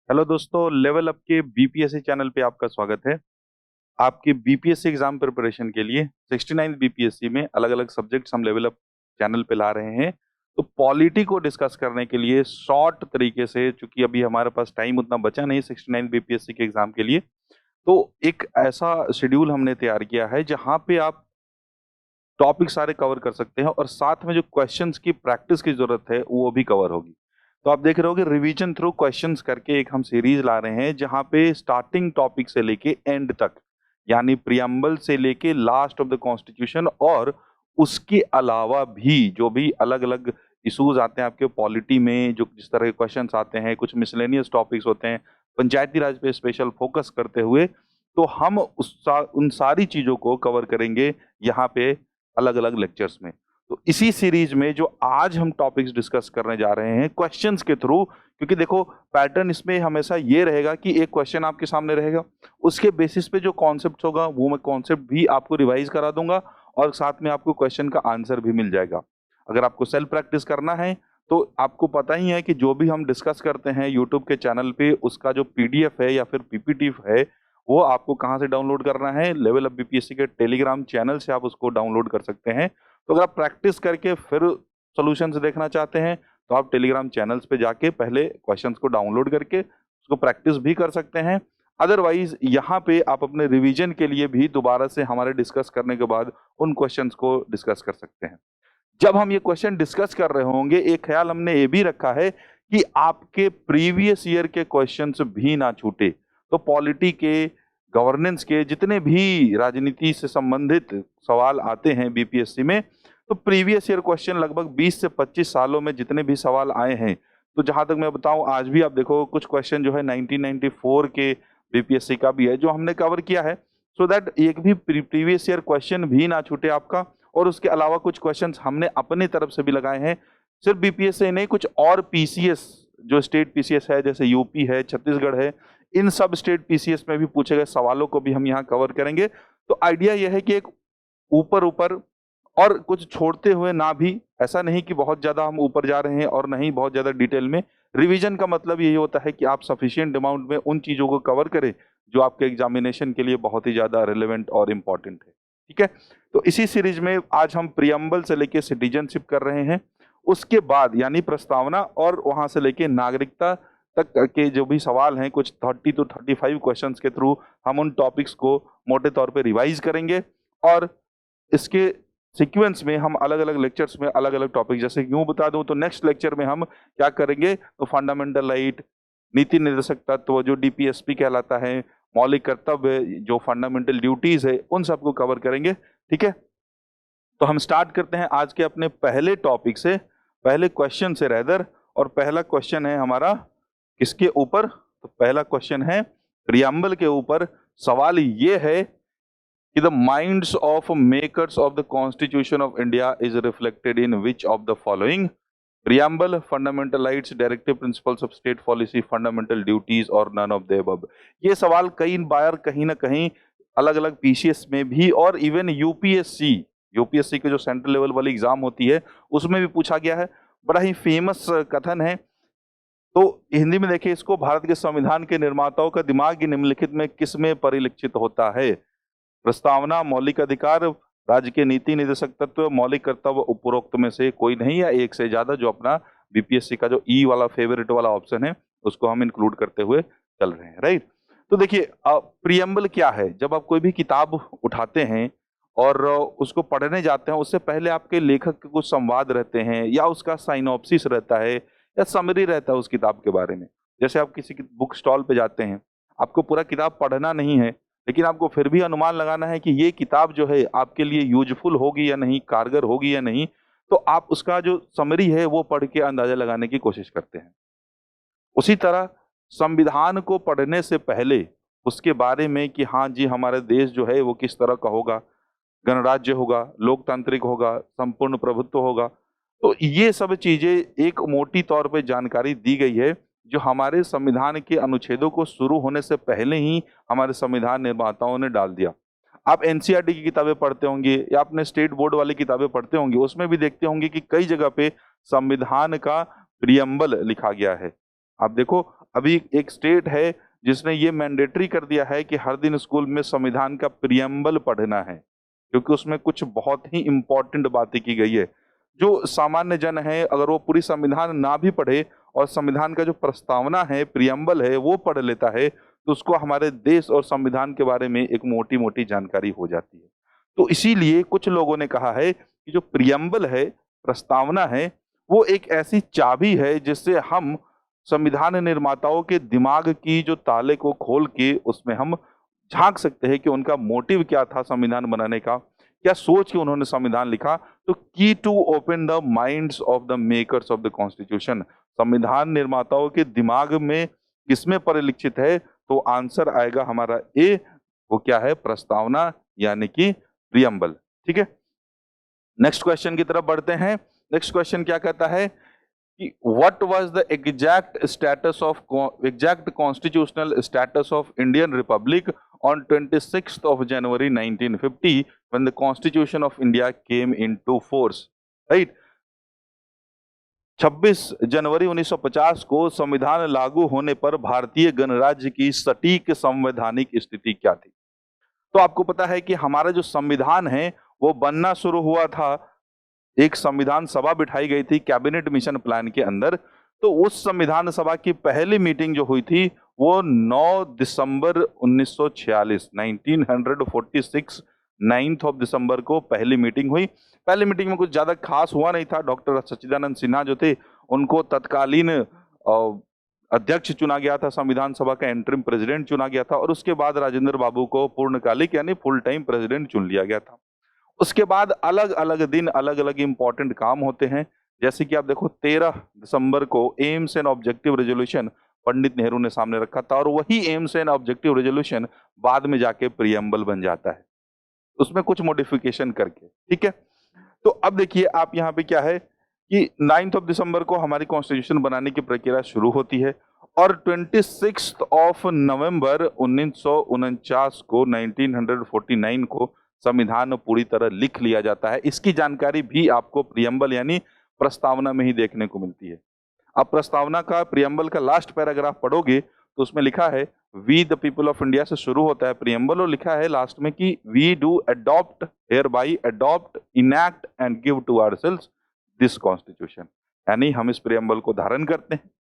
Hello दोस्तों, level up के BPSC channel पे आपका स्वागत है। आपके बीपीएससी एग्जाम प्रिपरेशन के लिए 69 बीपीएससी में अलग अलग सब्जेक्ट्स हम लेवल अप चैनल पे ला रहे हैं। तो पॉलिटी को डिस्कस करने के लिए शॉर्ट तरीके से, चूंकि अभी हमारे पास टाइम उतना बचा नहीं 69 बीपीएससी के एग्जाम के लिए, तो एक ऐसा शेड्यूल हमने तैयार किया है जहां पे आप टॉपिक सारे कवर कर सकते हैं और साथ में जो क्वेश्चंस की प्रैक्टिस की जरूरत है वो भी कवर होगी। तो आप देख रहे हो कि रिवीजन थ्रू क्वेश्चंस करके एक हम सीरीज ला रहे हैं जहां पे स्टार्टिंग टॉपिक से लेके एंड तक, यानी प्रियम्बल से लेके लास्ट ऑफ द कॉन्स्टिट्यूशन और उसके अलावा भी जो भी अलग अलग इश्यूज आते हैं आपके पॉलिटी में, जो जिस तरह के क्वेश्चंस आते हैं, कुछ मिसलेनियस टॉपिक्स होते हैं, पंचायती राज पे स्पेशल फोकस करते हुए, तो हम उन सारी चीजों को कवर करेंगे यहाँ पे अलग अलग लेक्चर्स में। तो इसी सीरीज में जो आज हम टॉपिक्स डिस्कस करने जा रहे हैं क्वेश्चंस के थ्रू, क्योंकि देखो पैटर्न इसमें हमेशा ये रहेगा कि एक क्वेश्चन आपके सामने रहेगा, उसके बेसिस पे जो कॉन्सेप्ट होगा वो मैं कॉन्सेप्ट भी आपको रिवाइज करा दूंगा और साथ में आपको क्वेश्चन का आंसर भी मिल जाएगा। अगर आपको सेल्फ प्रैक्टिस करना है तो आपको पता ही है कि जो भी हम डिस्कस करते हैं यूट्यूब के चैनल पे, उसका जो पीडीएफ है या फिर पीपीटी है वो आपको कहाँ से डाउनलोड करना है, लेवल अप बीपीएससी के टेलीग्राम चैनल से आप उसको डाउनलोड कर सकते हैं। तो अगर आप प्रैक्टिस करके फिर सॉल्यूशंस देखना चाहते हैं तो आप टेलीग्राम चैनल्स पे जाके पहले क्वेश्चंस को डाउनलोड करके उसको प्रैक्टिस भी कर सकते हैं। अदरवाइज यहाँ पे आप अपने रिवीजन के लिए भी दोबारा से हमारे डिस्कस करने के बाद उन क्वेश्चंस को डिस्कस कर सकते हैं। जब हम ये क्वेश्चन डिस्कस कर रहे होंगे, एक ख्याल हमने ये भी रखा है कि आपके प्रीवियस ईयर के क्वेश्चंस भी ना छूटे। तो पॉलिटी के, गवर्नेंस के, जितने भी राजनीति से संबंधित सवाल आते हैं बीपीएससी में, तो प्रीवियस ईयर क्वेश्चन लगभग 20 से 25 सालों में जितने भी सवाल आए हैं, तो जहां तक मैं बताऊं आज भी आप देखो कुछ क्वेश्चन जो है 1994 के बीपीएससी का भी है जो हमने कवर किया है, सो दैट एक भी प्रीवियस ईयर क्वेश्चन भी ना छूटे आपका। और उसके अलावा कुछ क्वेश्चंस हमने अपनी तरफ से भी लगाए हैं, सिर्फ बीपीएससी नहीं, कुछ और पीसीएस जो स्टेट पीसीएस है जैसे यूपी है, छत्तीसगढ़ है, इन सब स्टेट पीसीएस में भी पूछे गए सवालों को भी हम यहाँ कवर करेंगे। तो आइडिया यह है कि एक ऊपर ऊपर और कुछ छोड़ते हुए ना भी, ऐसा नहीं कि बहुत ज्यादा हम ऊपर जा रहे हैं और नहीं बहुत ज्यादा डिटेल में। रिवीजन का मतलब यही होता है कि आप सफिशिएंट अमाउंट में उन चीजों को कवर करें जो आपके एग्जामिनेशन के लिए बहुत ही ज्यादा रिलेवेंट और इम्पोर्टेंट है। ठीक है, तो इसी सीरीज में आज हम प्रियम्बल से लेके सिटीजनशिप कर रहे हैं, उसके बाद यानी प्रस्तावना और वहां से लेके नागरिकता तक के जो भी सवाल हैं, कुछ 30 to 35 क्वेश्चंस के थ्रू हम उन टॉपिक्स को मोटे तौर पे रिवाइज करेंगे। और इसके सीक्वेंस में हम अलग अलग लेक्चर्स में अलग अलग टॉपिक, जैसे यूं बता दूं तो नेक्स्ट लेक्चर में हम क्या करेंगे, तो फंडामेंटल राइट, नीति निर्देशक तत्व जो डीपीएसपी कहलाता है, मौलिक कर्तव्य जो फंडामेंटल ड्यूटीज है, उन सबको कवर करेंगे। ठीक है, तो हम स्टार्ट करते हैं आज के अपने पहले टॉपिक से, पहले क्वेश्चन से रेदर। और पहला क्वेश्चन है हमारा किसके ऊपर, तो पहला क्वेश्चन है प्रियम्बल के ऊपर। सवाल ये है कि the minds of makers of the constitution of India is reflected in which of the following, preamble, fundamental rights, directive principles of state policy, fundamental duties और नन ऑफ द अबव। ये सवाल कई बार कहीं ना कहीं अलग अलग पीसीएस में भी और इवन यूपीएससी के जो सेंट्रल लेवल वाली एग्जाम होती है उसमें भी पूछा गया है। बड़ा ही फेमस कथन है, तो हिंदी में देखिए इसको, भारत के संविधान के निर्माताओं का दिमाग निम्नलिखित में किसमें परिलक्षित होता है, प्रस्तावना, मौलिक अधिकार, राज्य के नीति निर्देशक तत्व, मौलिक कर्तव्य, उपरोक्त में से कोई नहीं या एक से ज्यादा, जो अपना बीपीएससी का जो ई वाला फेवरेट वाला ऑप्शन है उसको हम इंक्लूड करते हुए चल रहे हैं। राइट, तो देखिए प्रियम्बल क्या है। जब आप कोई भी किताब उठाते हैं और उसको पढ़ने जाते हैं, उससे पहले आपके लेखक के कुछ संवाद रहते हैं या उसका साइनॉप्सिस रहता है या समरी रहता है उस किताब के बारे में। जैसे आप किसी बुक स्टॉल पे जाते हैं, आपको पूरा किताब पढ़ना नहीं है, लेकिन आपको फिर भी अनुमान लगाना है कि ये किताब जो है आपके लिए यूजफुल होगी या नहीं, कारगर होगी या नहीं, तो आप उसका जो समरी है वो पढ़ के अंदाजा लगाने की कोशिश करते हैं। उसी तरह संविधान को पढ़ने से पहले उसके बारे में कि हाँ जी हमारा देश जो है वो किस तरह का होगा, गणराज्य होगा, लोकतांत्रिक होगा, संपूर्ण प्रभुत्व होगा, तो ये सब चीजें एक मोटी तौर पे जानकारी दी गई है जो हमारे संविधान के अनुच्छेदों को शुरू होने से पहले ही हमारे संविधान निर्माताओं ने डाल दिया। आप एनसीईआरटी की किताबें पढ़ते होंगे या अपने स्टेट बोर्ड वाली किताबें पढ़ते होंगे, उसमें भी देखते होंगे कि कई जगह पे संविधान का प्रियम्बल लिखा गया है। आप देखो अभी एक स्टेट है जिसने ये मैंडेटरी कर दिया है कि हर दिन स्कूल में संविधान का प्रियम्बल पढ़ना है, क्योंकि उसमें कुछ बहुत ही इंपॉर्टेंट बातें की गई है। जो सामान्य जन है, अगर वो पूरी संविधान ना भी पढ़े और संविधान का जो प्रस्तावना है, प्रियम्बल है, वो पढ़ लेता है, तो उसको हमारे देश और संविधान के बारे में एक मोटी मोटी जानकारी हो जाती है। तो इसीलिए कुछ लोगों ने कहा है कि जो प्रियम्बल है, प्रस्तावना है, वो एक ऐसी चाबी है जिससे हम संविधान निर्माताओं के दिमाग की जो ताले को खोल के उसमें हम झांक सकते हैं कि उनका मोटिव क्या था संविधान बनाने का, क्या सोच के उन्होंने संविधान लिखा। तो key to open the minds of the makers of the constitution, संविधान निर्माताओं के दिमाग में किसमें परिलक्षित है, तो आंसर आएगा हमारा ए, वो क्या है, प्रस्तावना यानी कि प्रियम्बल। ठीक है, नेक्स्ट क्वेश्चन की तरफ बढ़ते हैं। नेक्स्ट क्वेश्चन क्या कहता है कि what was the exact constitutional status of Indian Republic on 26th of January 1950 when the Constitution of India came into force, right? 26 जनवरी 1950 को संविधान लागू होने पर भारतीय गणराज्य की सटीक संवैधानिक स्थिति क्या थी? तो आपको पता है कि हमारा जो संविधान है वो बनना शुरू हुआ था, एक संविधान सभा बिठाई गई थी कैबिनेट मिशन प्लान के अंदर। तो उस संविधान सभा की पहली मीटिंग जो हुई थी वो 9 दिसंबर 1946, 1946 9 दिसंबर को पहली मीटिंग हुई। पहली मीटिंग में कुछ ज्यादा खास हुआ नहीं था। डॉक्टर सच्चिदानंद सिन्हा जो थे उनको तत्कालीन अध्यक्ष चुना गया था, संविधान सभा का इंटरिम प्रेसिडेंट चुना गया था, और उसके बाद राजेंद्र बाबू को पूर्णकालिक यानी फुल टाइम प्रेसिडेंट चुन लिया गया था। उसके बाद अलग अलग दिन अलग अलग इंपॉर्टेंट काम होते हैं, जैसे कि आप देखो 13 दिसंबर को AIIMS and objective resolution Pandit Nehru ने सामने रखा था, और वही एम्स एंड ऑब्जेक्टिव रेजोल्यूशन बाद में जाके प्रियम्बल बन जाता है, उसमें कुछ मॉडिफिकेशन करके। ठीक है, तो अब देखिए आप यहाँ पे क्या है कि 9 दिसंबर को हमारी कॉन्स्टिट्यूशन बनाने की प्रक्रिया शुरू होती है, और 26 नवंबर 1949 को 1949 को संविधान पूरी तरह लिख लिया जाता है। इसकी जानकारी भी आपको प्रियम्बल यानी प्रस्तावना में ही देखने को मिलती है। अब प्रस्तावना का, प्रियम्बल का लास्ट पैराग्राफ पढ़ोगे तो उसमें लिखा है we the people of India से शुरू होता है प्रियम्बल, और लिखा है लास्ट में कि we do adopt hereby adopt enact and give to ourselves this constitution, यानी हम इस प्रियम्बल को धारण करते हैं,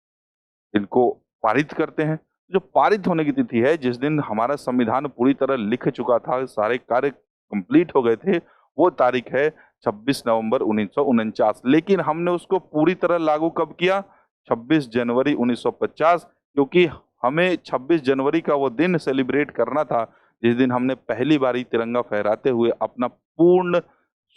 इनको पारित करते हैं। जो पारित होने की तिथि है, जिस दिन हमारा संविधान पूरी तरह लिख चुका था, सारे कार्य कंप्लीट हो गए थे, वो तारीख है 26 नवंबर 1949। लेकिन हमने उसको पूरी तरह लागू कब किया? 26 जनवरी 1950, क्योंकि हमें 26 जनवरी का वो दिन सेलिब्रेट करना था जिस दिन हमने पहली बारी तिरंगा फहराते हुए अपना पूर्ण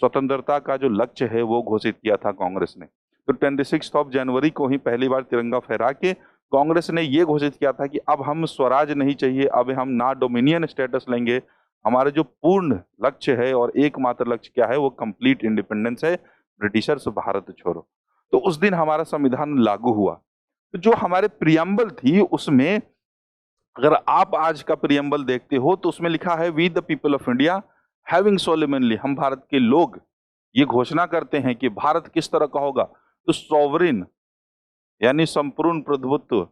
स्वतंत्रता का जो लक्ष्य है वो घोषित किया था कांग्रेस ने। तो 26 जनवरी को ही पहली बार तिरंगा फहरा के कांग्रेस ने ये घोषित किया था कि अब हम स्वराज नहीं चाहिए, अब हम ना डोमिनियन स्टेटस लेंगे, हमारा जो पूर्ण लक्ष्य है और एकमात्र लक्ष्य क्या है, वो कंप्लीट इंडिपेंडेंस है, ब्रिटिशर्स भारत छोड़ो। तो उस दिन हमारा संविधान लागू हुआ। तो जो हमारे प्रियम्बल थी उसमें अगर आप आज का प्रियम्बल देखते हो तो उसमें लिखा है we the people of India having solemnly, हम भारत के लोग ये घोषणा करते हैं कि भारत किस तरह का होगा। तो सॉवरिन यानी संपूर्ण प्रभुत्व,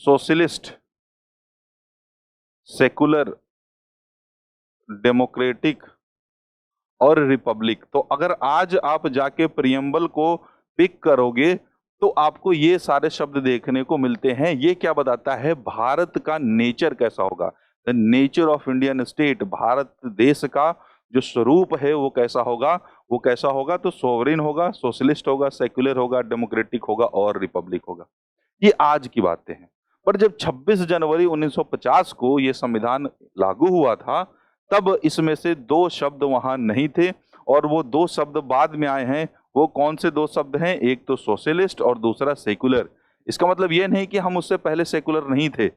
सोशलिस्ट, सेकुलर, डेमोक्रेटिक और रिपब्लिक। तो अगर आज आप जाके प्रियम्बल को पिक करोगे तो आपको ये सारे शब्द देखने को मिलते हैं। ये क्या बताता है? भारत का नेचर कैसा होगा, the nature of Indian state, Bharat देश का जो स्वरूप है वो कैसा होगा, वो कैसा होगा। तो सोवरेन होगा, सोशलिस्ट होगा, सेक्युलर होगा, डेमोक्रेटिक होगा और रिपब्लिक होगा। ये आज की बातें हैं। पर जब 26 जनवरी 1950 को ये संविधान लागू हुआ था तब इसमें से दो शब्द वहां नहीं थे, और वो दो शब्द बाद में आए हैं। वो कौन से दो शब्द हैं? एक तो सोशलिस्ट और दूसरा सेकुलर। इसका मतलब ये नहीं कि हम उससे पहले सेकुलर नहीं थे,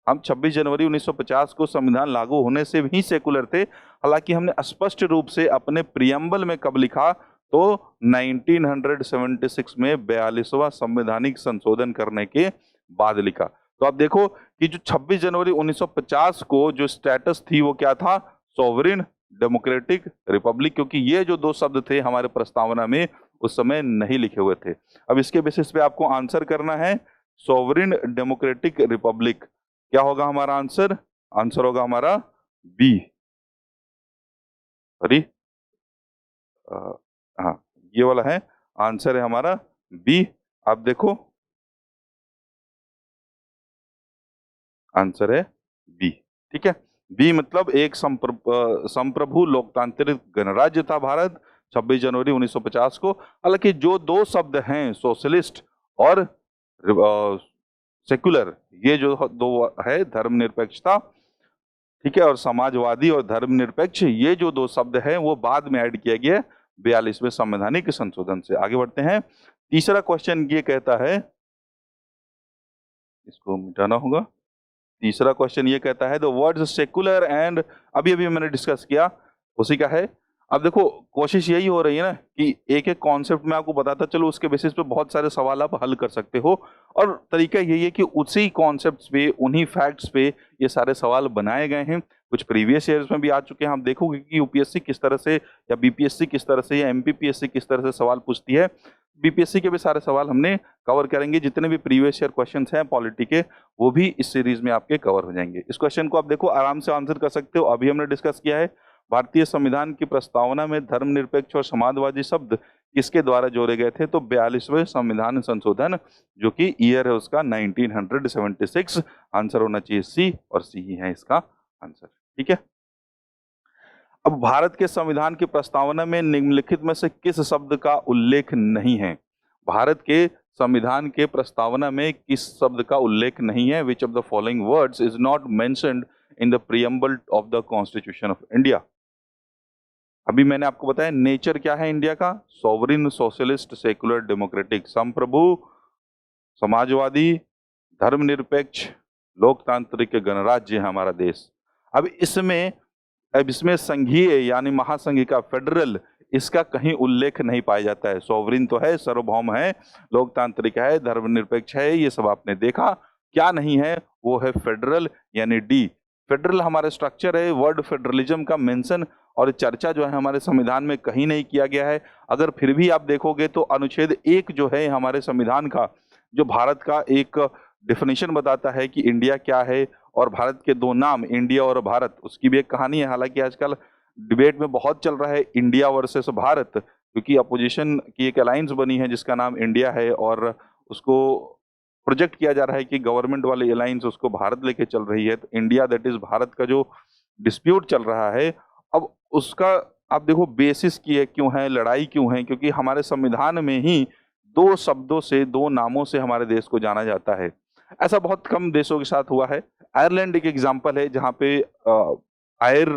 हम 26 जनवरी 1950 को संविधान लागू होने से भी सेकुलर थे। हालांकि हमने स्पष्ट रूप से अपने प्रियम्बल में कब लिखा? तो 1976 में 42वां संवैधानिक संशोधन करने के बाद लिखा। तो आप देखो कि जो 26 जनवरी 1950 को जो स्टेटस थी वो क्या था? सॉवरेन, डेमोक्रेटिक, रिपब्लिक, क्योंकि ये जो दो शब्द थे हमारे प्रस्तावना में उस समय नहीं लिखे हुए थे। अब इसके बेसिस पे आपको आंसर करना है। Sovereign democratic Republic. क्या होगा हमारा आंसर? आंसर होगा हमारा बी। सॉरी, हाँ ये वाला है, आंसर है हमारा बी। आप देखो, आंसर है बी। ठीक है, बी मतलब एक संप्रभु लोकतांत्रिक गणराज्य था भारत 26 जनवरी 1950 को। हालांकि जो दो शब्द हैं सोशलिस्ट और सेकुलर, ये जो दो है धर्मनिरपेक्षता, ठीक है, और समाजवादी और धर्मनिरपेक्ष, ये जो दो शब्द हैं वो बाद में ऐड किया गया 42वें संवैधानिक संशोधन से। आगे बढ़ते हैं। तीसरा क्वेश्चन ये कहता है, इसको मिटाना होगा। तीसरा क्वेश्चन ये कहता है द वर्ड्स सेकुलर एंड, अभी अभी मैंने डिस्कस किया उसी का है। अब देखो कोशिश यही हो रही है ना कि एक एक कॉन्सेप्ट में आपको बताता चलो, उसके बेसिस पे बहुत सारे सवाल आप हल कर सकते हो, और तरीका यही है कि उसी कॉन्सेप्ट्स पे, उन्हीं फैक्ट्स पे ये सारे सवाल बनाए गए हैं। कुछ प्रीवियस ईयर्स में भी आ चुके हैं। हम देखोगे कि यूपीएससी किस तरह से, या बीपीएससी किस तरह से, या एमपीपीएससी किस तरह से सवाल पूछती है। बीपीएससी के भी सारे सवाल हमने कवर करेंगे, जितने भी प्रीवियस ईयर क्वेश्चंस हैं पॉलिटी के, वो भी इस सीरीज में आपके कवर हो जाएंगे। इस क्वेश्चन को आप देखो आराम से आंसर कर सकते हो। अभी हमने डिस्कस किया है भारतीय संविधान की प्रस्तावना में धर्मनिरपेक्ष और समाजवादी शब्द किसके द्वारा जोड़े गए थे? तो 42वें संविधान संशोधन, जो कि ईयर है उसका 1976। आंसर होना चाहिए सी, और सी ही है इसका आंसर। ठीक है, अब भारत के संविधान की प्रस्तावना में निम्नलिखित में से किस शब्द का उल्लेख नहीं है? भारत के संविधान के प्रस्तावना में किस शब्द का उल्लेख नहीं है? Which of the following words is not mentioned in the preamble of the constitution of India? अभी मैंने आपको बताया नेचर क्या है इंडिया का, सॉवरिन, सोशलिस्ट, सेकुलर, डेमोक्रेटिक, संप्रभु, समाजवादी, धर्मनिरपेक्ष, लोकतांत्रिक गणराज्य है हमारा देश। अब इसमें संघीय यानी महासंघ का, फेडरल, इसका कहीं उल्लेख नहीं पाया जाता है। सॉवरिन तो है, सार्वभौम है, लोकतांत्रिक है, धर्मनिरपेक्ष है, ये सब आपने देखा। क्या नहीं है? वो है फेडरल, यानी डी। फेडरल हमारा स्ट्रक्चर है, वर्ड फेडरलिज्म का मेंशन और चर्चा जो है हमारे संविधान में कहीं नहीं किया गया है। अगर फिर भी आप देखोगे तो अनुच्छेद 1 जो है हमारे संविधान का, जो भारत का एक डेफिनेशन बताता है कि इंडिया क्या है, और भारत के दो नाम इंडिया और भारत, उसकी भी एक कहानी है। हालांकि आजकल डिबेट में बहुत चल रहा है इंडिया वर्सेस भारत, क्योंकि अपोजिशन की एक अलायंस बनी है जिसका नाम इंडिया है, और उसको प्रोजेक्ट किया जा रहा है कि गवर्नमेंट वाली अलायंस उसको भारत लेके चल रही है। तो इंडिया दैट इज भारत का जो डिस्प्यूट चल रहा है, अब उसका आप देखो बेसिस की है, क्यों है लड़ाई, क्यों है? क्योंकि हमारे संविधान में ही दो शब्दों से, दो नामों से हमारे देश को जाना जाता है। ऐसा बहुत कम देशों के साथ हुआ है। आयरलैंड एक एग्जांपल है, जहाँ पे आयर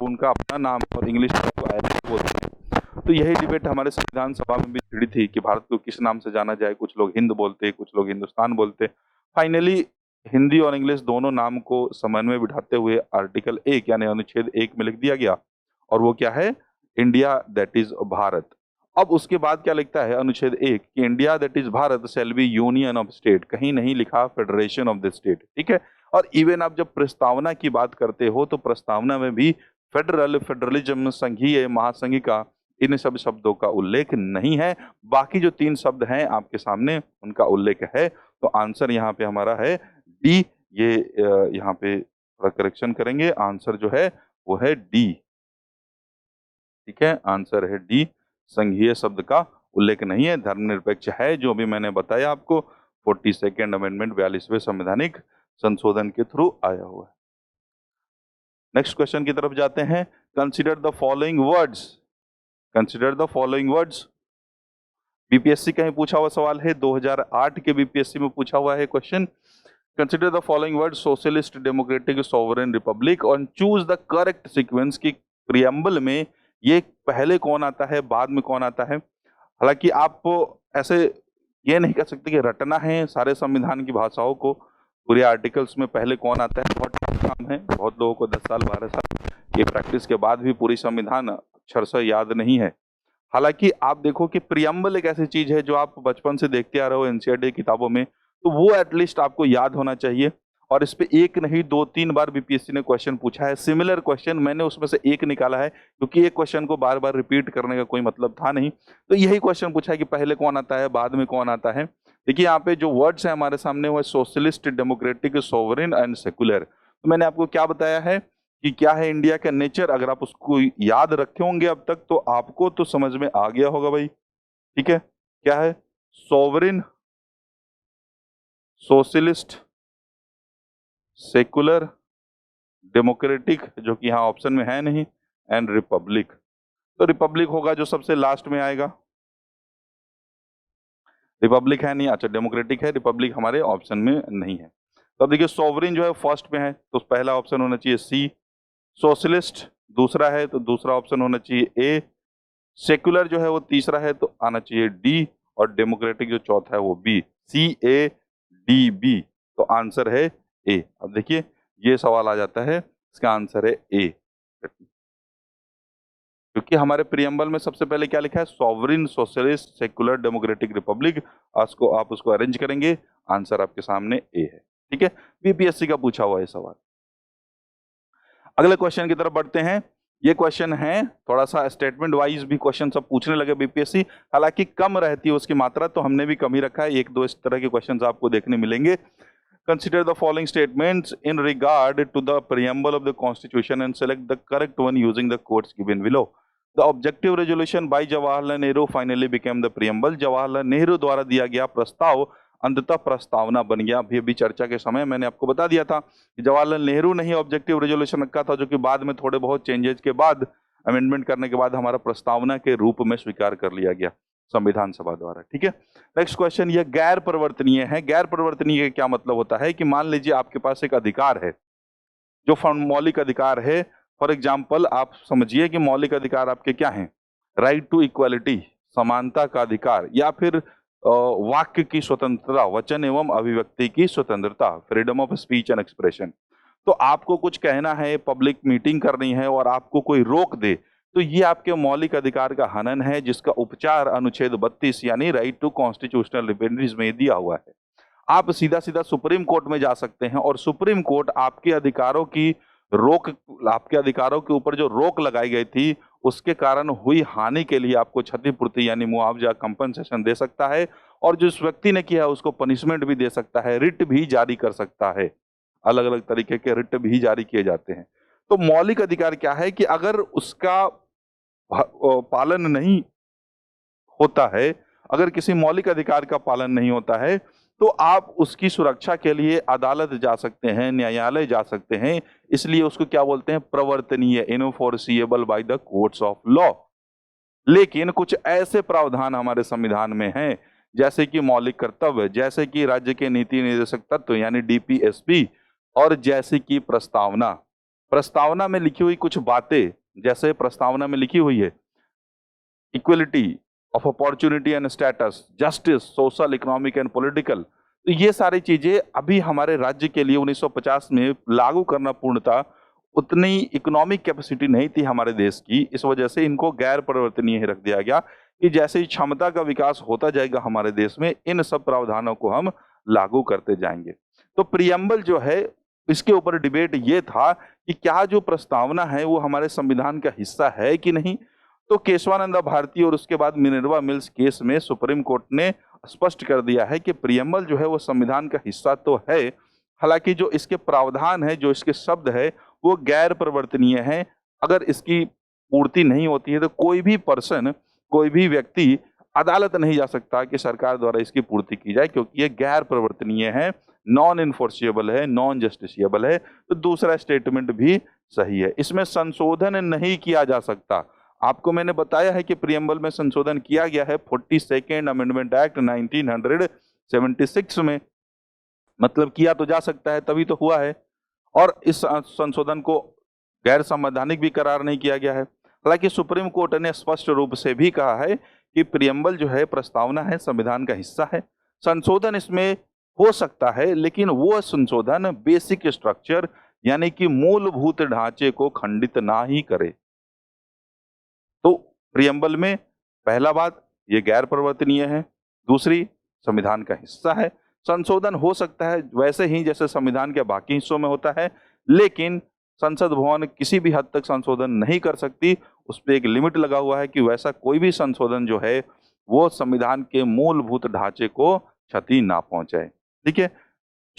उनका अपना नाम और इंग्लिश में उसको आयरलैंड बोलते हैं। तो यही डिबेट हमारे संविधान सभा में भी छिड़ी थी कि भारत को किस नाम से जाना जाए। कुछ लोग हिंद बोलते, कुछ लोग हिंदुस्तान बोलते। फाइनली हिंदी और इंग्लिश दोनों नाम को समन्वय बिठाते हुए आर्टिकल 1 यानी अनुच्छेद 1 में लिख दिया गया, और वो क्या है? India that is Bharat. अब उसके बाद क्या लिखता है अनुच्छेद 1 कि India that is Bharat shall be union of state, कहीं नहीं लिखा फेडरेशन ऑफ द स्टेट। ठीक है, और इवन आप जब प्रस्तावना की बात करते हो तो प्रस्तावना में भी फेडरल, फेडरलिज्म, संघीय, महासंघिका, इन सब शब्दों का उल्लेख नहीं है। बाकी जो 3 शब्द हैं आपके सामने उनका उल्लेख है। तो आंसर यहाँ पे हमारा है डी। ये यहाँ पे थोड़ा करेक्शन करेंगे, आंसर जो है वो है डी। ठीक है, आंसर है डी, संघीय शब्द का उल्लेख नहीं है। धर्मनिरपेक्ष है, जो भी मैंने बताया आपको, 42nd अमेंडमेंट 42वें संवैधानिक संशोधन के थ्रू आया हुआ है। नेक्स्ट क्वेश्चन की तरफ जाते हैं। Consider the following words, consider the following words. BPSC का ही पूछा हुआ सवाल है, 2008 के बीपीएससी में पूछा हुआ है question. Consider the following word socialist, democratic, sovereign, Republic, और चूज द करेक्ट सीक्वेंस। की प्रियम्बल में ये पहले कौन आता है, बाद में कौन आता है? हालांकि आप ऐसे ये नहीं कह सकते कि रटना है सारे संविधान की भाषाओं को, पूरे आर्टिकल्स में पहले कौन आता है, बहुत टफ काम है। बहुत लोगों को 10 साल 12 साल ये प्रैक्टिस के बाद भी पूरी संविधान अक्षर से याद नहीं है। हालांकि आप देखो कि प्रियम्बल एक ऐसी चीज है जो आप बचपन से देखते आ रहे हो एनसीईआरटी किताबों में, तो वो एटलीस्ट आपको याद होना चाहिए। और इस पे एक नहीं 2-3 बार बीपीएससी ने क्वेश्चन पूछा है, सिमिलर क्वेश्चन। मैंने उसमें से एक निकाला है क्योंकि एक क्वेश्चन को बार बार रिपीट करने का कोई मतलब था नहीं। तो यही क्वेश्चन पूछा है कि पहले कौन आता है, बाद में कौन आता है। देखिए यहाँ पे जो वर्ड्स है हमारे सामने वो socialist, democratic, sovereign and secular. तो मैंने आपको क्या बताया है कि क्या है इंडिया का नेचर। अगर आप उसको याद रखे होंगे अब तक तो आपको तो समझ में आ गया होगा भाई। ठीक है, क्या है? सोवरेन, सोशलिस्ट, सेकुलर, डेमोक्रेटिक जो कि यहाँ ऑप्शन में है नहीं, एंड रिपब्लिक। तो रिपब्लिक होगा जो सबसे लास्ट में आएगा। रिपब्लिक है नहीं, अच्छा डेमोक्रेटिक है, रिपब्लिक हमारे ऑप्शन में नहीं है। तो अब देखिए सोवरेन जो है फर्स्ट में है तो पहला ऑप्शन होना चाहिए सी। सोशलिस्ट दूसरा है तो दूसरा ऑप्शन होना चाहिए ए। सेकुलर जो है वो तीसरा है तो आना चाहिए डी। और डेमोक्रेटिक जो चौथा है वो B. C A D B, तो आंसर है ए। अब देखिए ये सवाल आ जाता है, इसका आंसर है ए, क्योंकि हमारे प्रियम्बल में सबसे पहले क्या लिखा है? Sovereign, socialist, secular, democratic, Republic. आप उसको अरेंज करेंगे, आंसर आपके सामने ए है। ठीक है, बीपीएससी का पूछा हुआ है सवाल। अगले क्वेश्चन की तरफ बढ़ते हैं। ये क्वेश्चन है थोड़ा सा स्टेटमेंट वाइज भी क्वेश्चन सब पूछने लगे बीपीएससी, हालांकि कम रहती है उसकी मात्रा, तो हमने भी कम ही रखा है। एक दो इस तरह के क्वेश्चन आपको देखने मिलेंगे। Consider the following statements in regard to the preamble of the Constitution and select the correct one using the quotes given below. The objective resolution by Jawaharlal Nehru finally became the preamble. Jawaharlal Nehru द्वारा दिया गया प्रस्ताव अंततः प्रस्तावना बन गया। अभी चर्चा के समय मैंने आपको बता दिया था कि जवाहरलाल नेहरू ने ही ऑब्जेक्टिव रेजोल्यूशन रखा था, जो कि बाद में थोड़े बहुत चेंजेस के बाद, अमेंडमेंट करने के बाद हमारा प्रस्तावना के रूप में स्वीकार कर लिया गया संविधान सभा द्वारा। ठीक है, नेक्स्ट क्वेश्चन, ये गैर परिवर्तनीय है। गैर परिवर्तनीय क्या मतलब होता है कि मान लीजिए आपके पास एक अधिकार है जो मौलिक अधिकार है। फॉर एग्जाम्पल आप समझिए कि मौलिक अधिकार आपके क्या हैं? राइट टू इक्वालिटी, समानता का अधिकार, या फिर वाक्य की स्वतंत्रता, वचन एवं अभिव्यक्ति की स्वतंत्रता, freedom of speech and expression. तो आपको कुछ कहना है, पब्लिक मीटिंग करनी है और आपको कोई रोक दे, तो ये आपके मौलिक अधिकार का हनन है, जिसका उपचार अनुच्छेद 32 यानी राइट टू कॉन्स्टिट्यूशनल रिपेंडेंस में दिया हुआ है। आप सीधा सीधा सुप्रीम कोर्ट में जा सकते हैं और सुप्रीम कोर्ट आपके अधिकारों की रोक, आपके अधिकारों के ऊपर जो रोक लगाई गई थी उसके कारण हुई हानि के लिए आपको क्षतिपूर्ति यानी मुआवजा, कंपनसेशन दे सकता है, और जिस व्यक्ति ने किया उसको पनिशमेंट भी दे सकता है, रिट भी जारी कर सकता है। अलग अलग तरीके के रिट भी जारी किए जाते हैं। तो मौलिक अधिकार क्या है कि अगर उसका पालन नहीं होता है, अगर किसी मौलिक अधिकार का पालन नहीं होता है, तो आप उसकी सुरक्षा के लिए अदालत जा सकते हैं, न्यायालय जा सकते हैं। इसलिए उसको क्या बोलते हैं? प्रवर्तनीय, enforceable by the courts of law. लेकिन कुछ ऐसे प्रावधान हमारे संविधान में हैं, जैसे कि मौलिक कर्तव्य, जैसे कि राज्य के नीति निर्देशक तत्व यानी डीपीएसपी, और जैसे कि प्रस्तावना। प्रस्तावना में लिखी हुई कुछ बातें, जैसे प्रस्तावना में लिखी हुई है equality of opportunity and status, justice, social, economic and political. तो ये सारी चीजें अभी हमारे राज्य के लिए 1950 में लागू करना पूर्णतः उतनी इकोनॉमिक कैपेसिटी नहीं थी हमारे देश की। इस वजह से इनको गैर परिवर्तनीय ही रख दिया गया कि जैसे ही क्षमता का विकास होता जाएगा हमारे देश में, इन सब प्रावधानों को हम लागू करते जाएंगे। तो प्रियम्बल जो है, इसके ऊपर डिबेट ये था कि क्या जो प्रस्तावना है वो हमारे संविधान का हिस्सा है कि नहीं। तो केशवानंद भारती और उसके बाद मिनर्वा मिल्स केस में सुप्रीम कोर्ट ने स्पष्ट कर दिया है कि प्रियम्बल जो है वो संविधान का हिस्सा तो है, हालांकि जो इसके प्रावधान है, जो इसके शब्द है, वो गैर परिवर्तनीय है। अगर इसकी पूर्ति नहीं होती है तो कोई भी पर्सन, कोई भी व्यक्ति अदालत नहीं जा सकता कि सरकार द्वारा इसकी पूर्ति की जाए, क्योंकि ये गैर परिवर्तनीय है, नॉन इन्फोर्सिएबल है, नॉन जस्टिसिएबल है। तो दूसरा स्टेटमेंट भी सही है। इसमें संशोधन नहीं किया जा सकता। आपको मैंने बताया है कि प्रियम्बल में संशोधन किया गया है 42nd अमेंडमेंट एक्ट 1976 में, मतलब किया तो जा सकता है, तभी तो हुआ है। और इस संशोधन को गैर संवैधानिक भी करार नहीं किया गया है। हालांकि सुप्रीम कोर्ट ने स्पष्ट रूप से भी कहा है कि प्रियम्बल जो है प्रस्तावना है, संविधान का हिस्सा है। संशोधन इसमें हो सकता है, लेकिन वो संशोधन बेसिक स्ट्रक्चर यानी कि मूलभूत ढांचे को खंडित ना ही करे। तो प्रियम्बल में पहला बात ये गैर परिवर्तनीय है, दूसरी संविधान का हिस्सा है। संशोधन हो सकता है वैसे ही जैसे संविधान के बाकी हिस्सों में होता है, लेकिन संसद भवन किसी भी हद तक संशोधन नहीं कर सकती। उस पर एक लिमिट लगा हुआ है कि वैसा कोई भी संशोधन जो है वो संविधान के मूलभूत ढांचे को क्षति ना पहुंचाए। ठीक है।